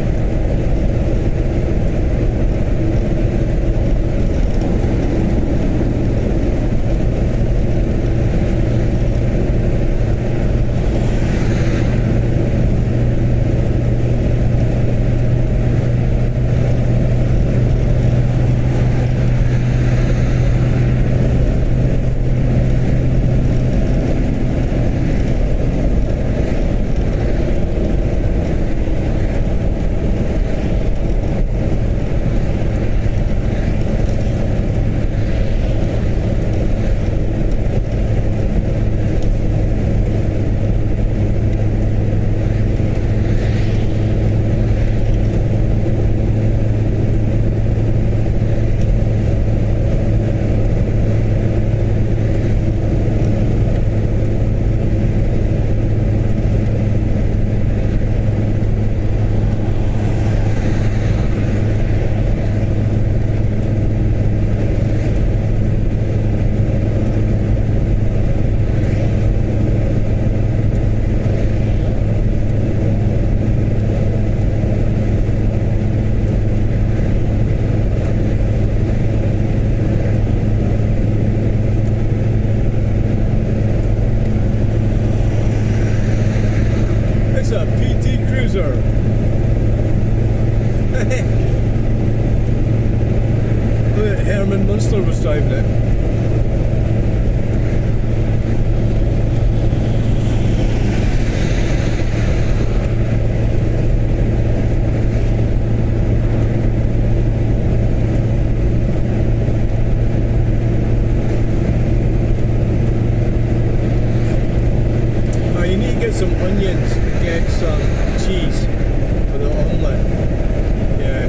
It's a PT Cruiser. Look at Herman Munster was driving it. You need to get some onions and get some cheese for the omelette. Yeah.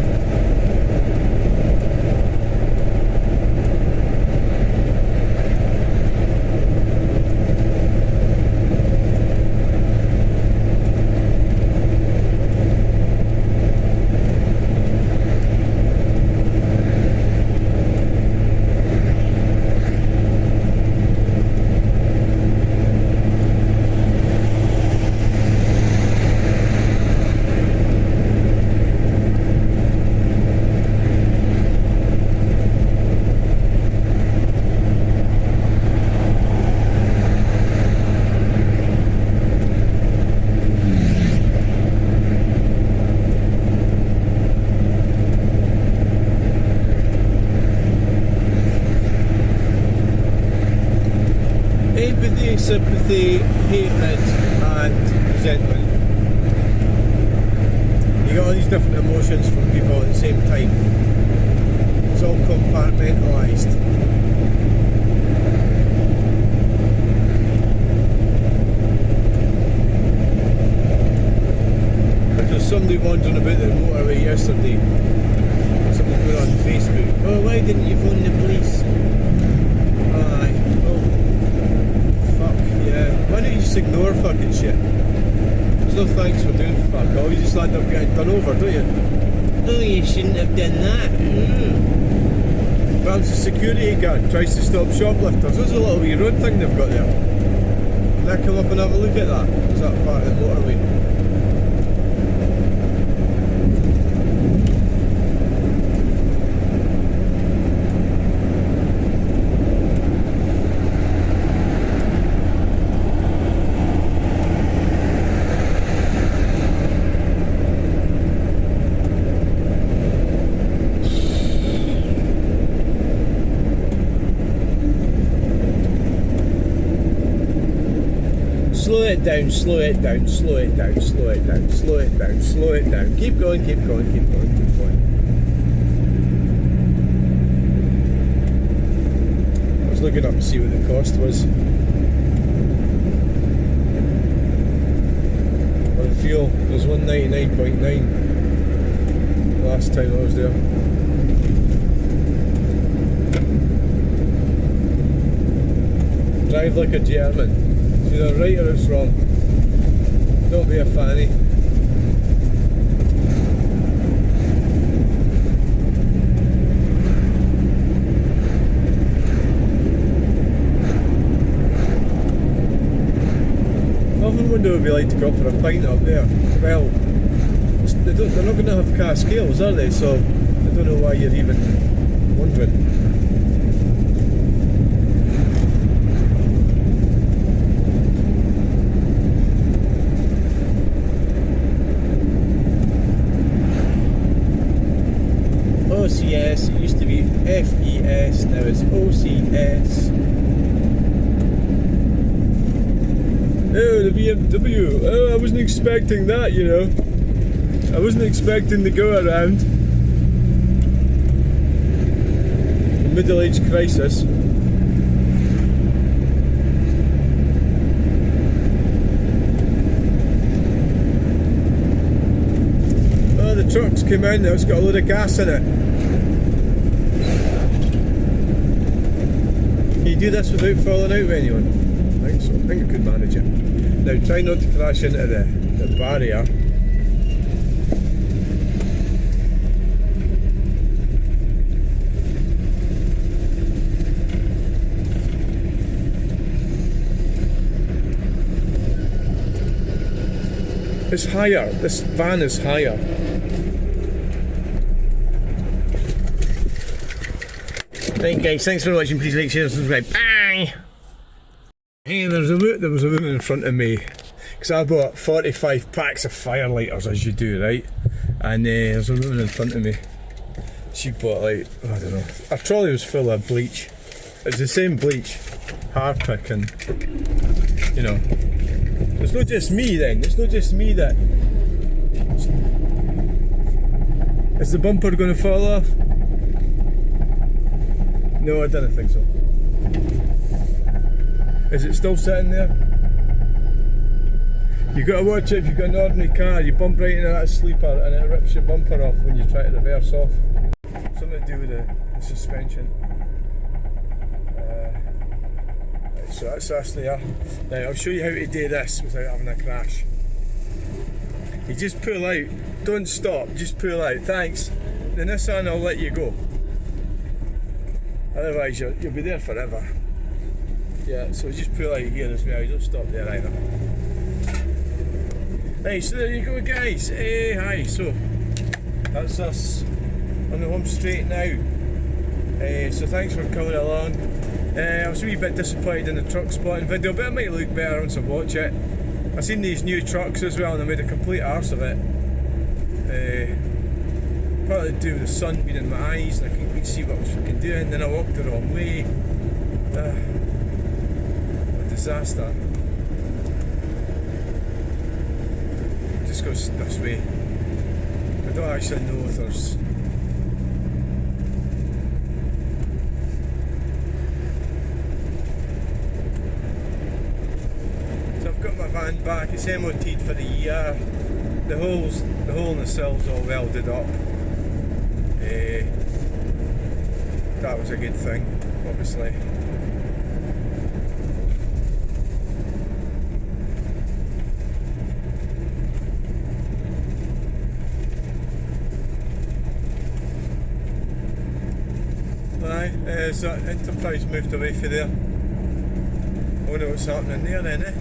Empathy, sympathy, hatred and resentment. You got all these different emotions from people at the same time. It's all compartmentalised. There's somebody wandering about the motorway yesterday. Someone put on Facebook, oh, why didn't you phone the police? Aye, oh. Yeah, why don't you just ignore fucking shit? There's no thanks for doing fuck all, you just end up getting done over, don't you? No, you shouldn't have done that. Perhaps a security guard tries to stop shoplifters. There's a little wee road thing they've got there. Can I come up and have a look at that? Is that part of the motorway? Slow it down, slow it down, slow it down, slow it down, slow it down, slow it down. Keep going, keep going, keep going, keep going. I was looking up to see what the cost was. On fuel, it was 199.9 last time I was there. Drive like a German. It's either right or it's wrong. Don't be a fanny. Often when wonder what it'd be like to go up for a pint up there. Well, they're not going to have cast scales, are they? So I don't know why you're even wondering. OCS, it used to be FES, now it's OCS. Oh, the BMW. Oh, I wasn't expecting that, you know. I wasn't expecting the go around. The middle age crisis. Oh, the truck's came out now, it's got a load of gas in it. Can you do this without falling out with anyone? I think so. I think I could manage it. Now try not to crash into the barrier. It's higher. This van is higher. Right guys, thanks for watching. Please like, share and subscribe. Bye! Hey, there was a woman in front of me because I bought 45 packs of fire lighters, as you do, right? And there's a woman in front of me. She bought like, I don't know, her trolley was full of bleach. It's the same bleach, Harpic, and you know, it's not just me then. It's not just me that. Is the bumper going to fall off? No, I didn't think so. Is it still sitting there? You got to watch it if you've got an ordinary car. You bump right into that sleeper and it rips your bumper off when you try to reverse off. Something to do with the suspension. Right, so that's us there. Now I'll show you how to do this without having a crash. You just pull out. Don't stop. Just pull out. Thanks. The Nissan will let you go. Otherwise you'll be there forever. Yeah, so just pull out here as well, you don't stop there either. Right, so there you go guys. Hey, hi, so that's us on the home straight now. So thanks for coming along. I was a wee bit disappointed in the truck spotting video, but it might look better once I watch it. I've seen these new trucks as well and I made a complete arse of it. Partly to do with the sun being in my eyes and I couldn't quite see what I was fucking doing, then I walked the wrong way. Disaster. Just goes this way. I don't actually know if there's. So I've got my van back. It's MOT'd for the year. The hole in the sill's all welded up. That was a good thing, obviously. So Enterprise moved away from there. I wonder what's happening there then, eh?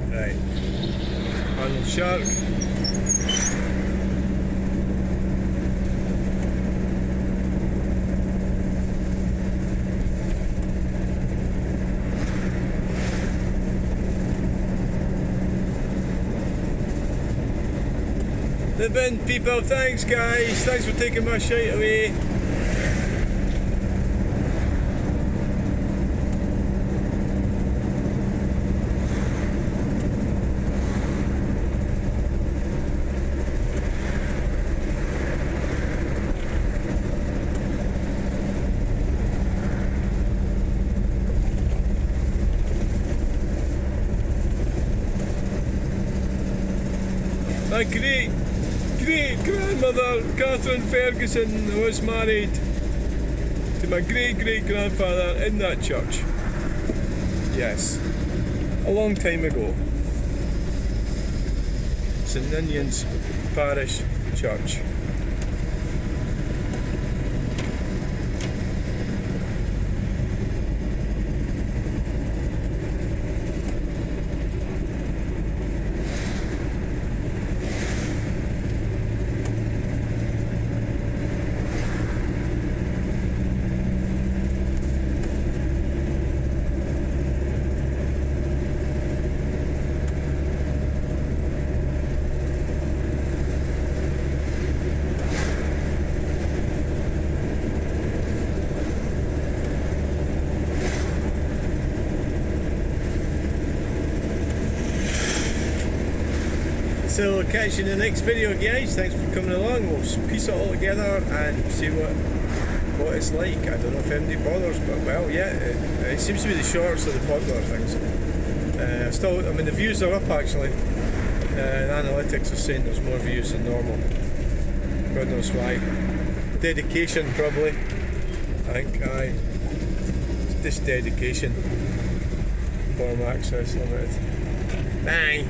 Right. Arnold Shark. The bin people, thanks guys, thanks for taking my shite away. My great grandmother, Catherine Ferguson, was married to my great grandfather in that church. Yes, a long time ago. St Ninian's Parish Church. So catch you in the next video, guys. Thanks for coming along. We'll piece it all together and see what it's like. I don't know if MD bothers, but well, yeah, it seems to be the shorts of the popular things. I mean, the views are up actually. The analytics are saying there's more views than normal. God knows why. Dedication, probably. I think, aye. It's just dedication. Form Access Limited. Bye.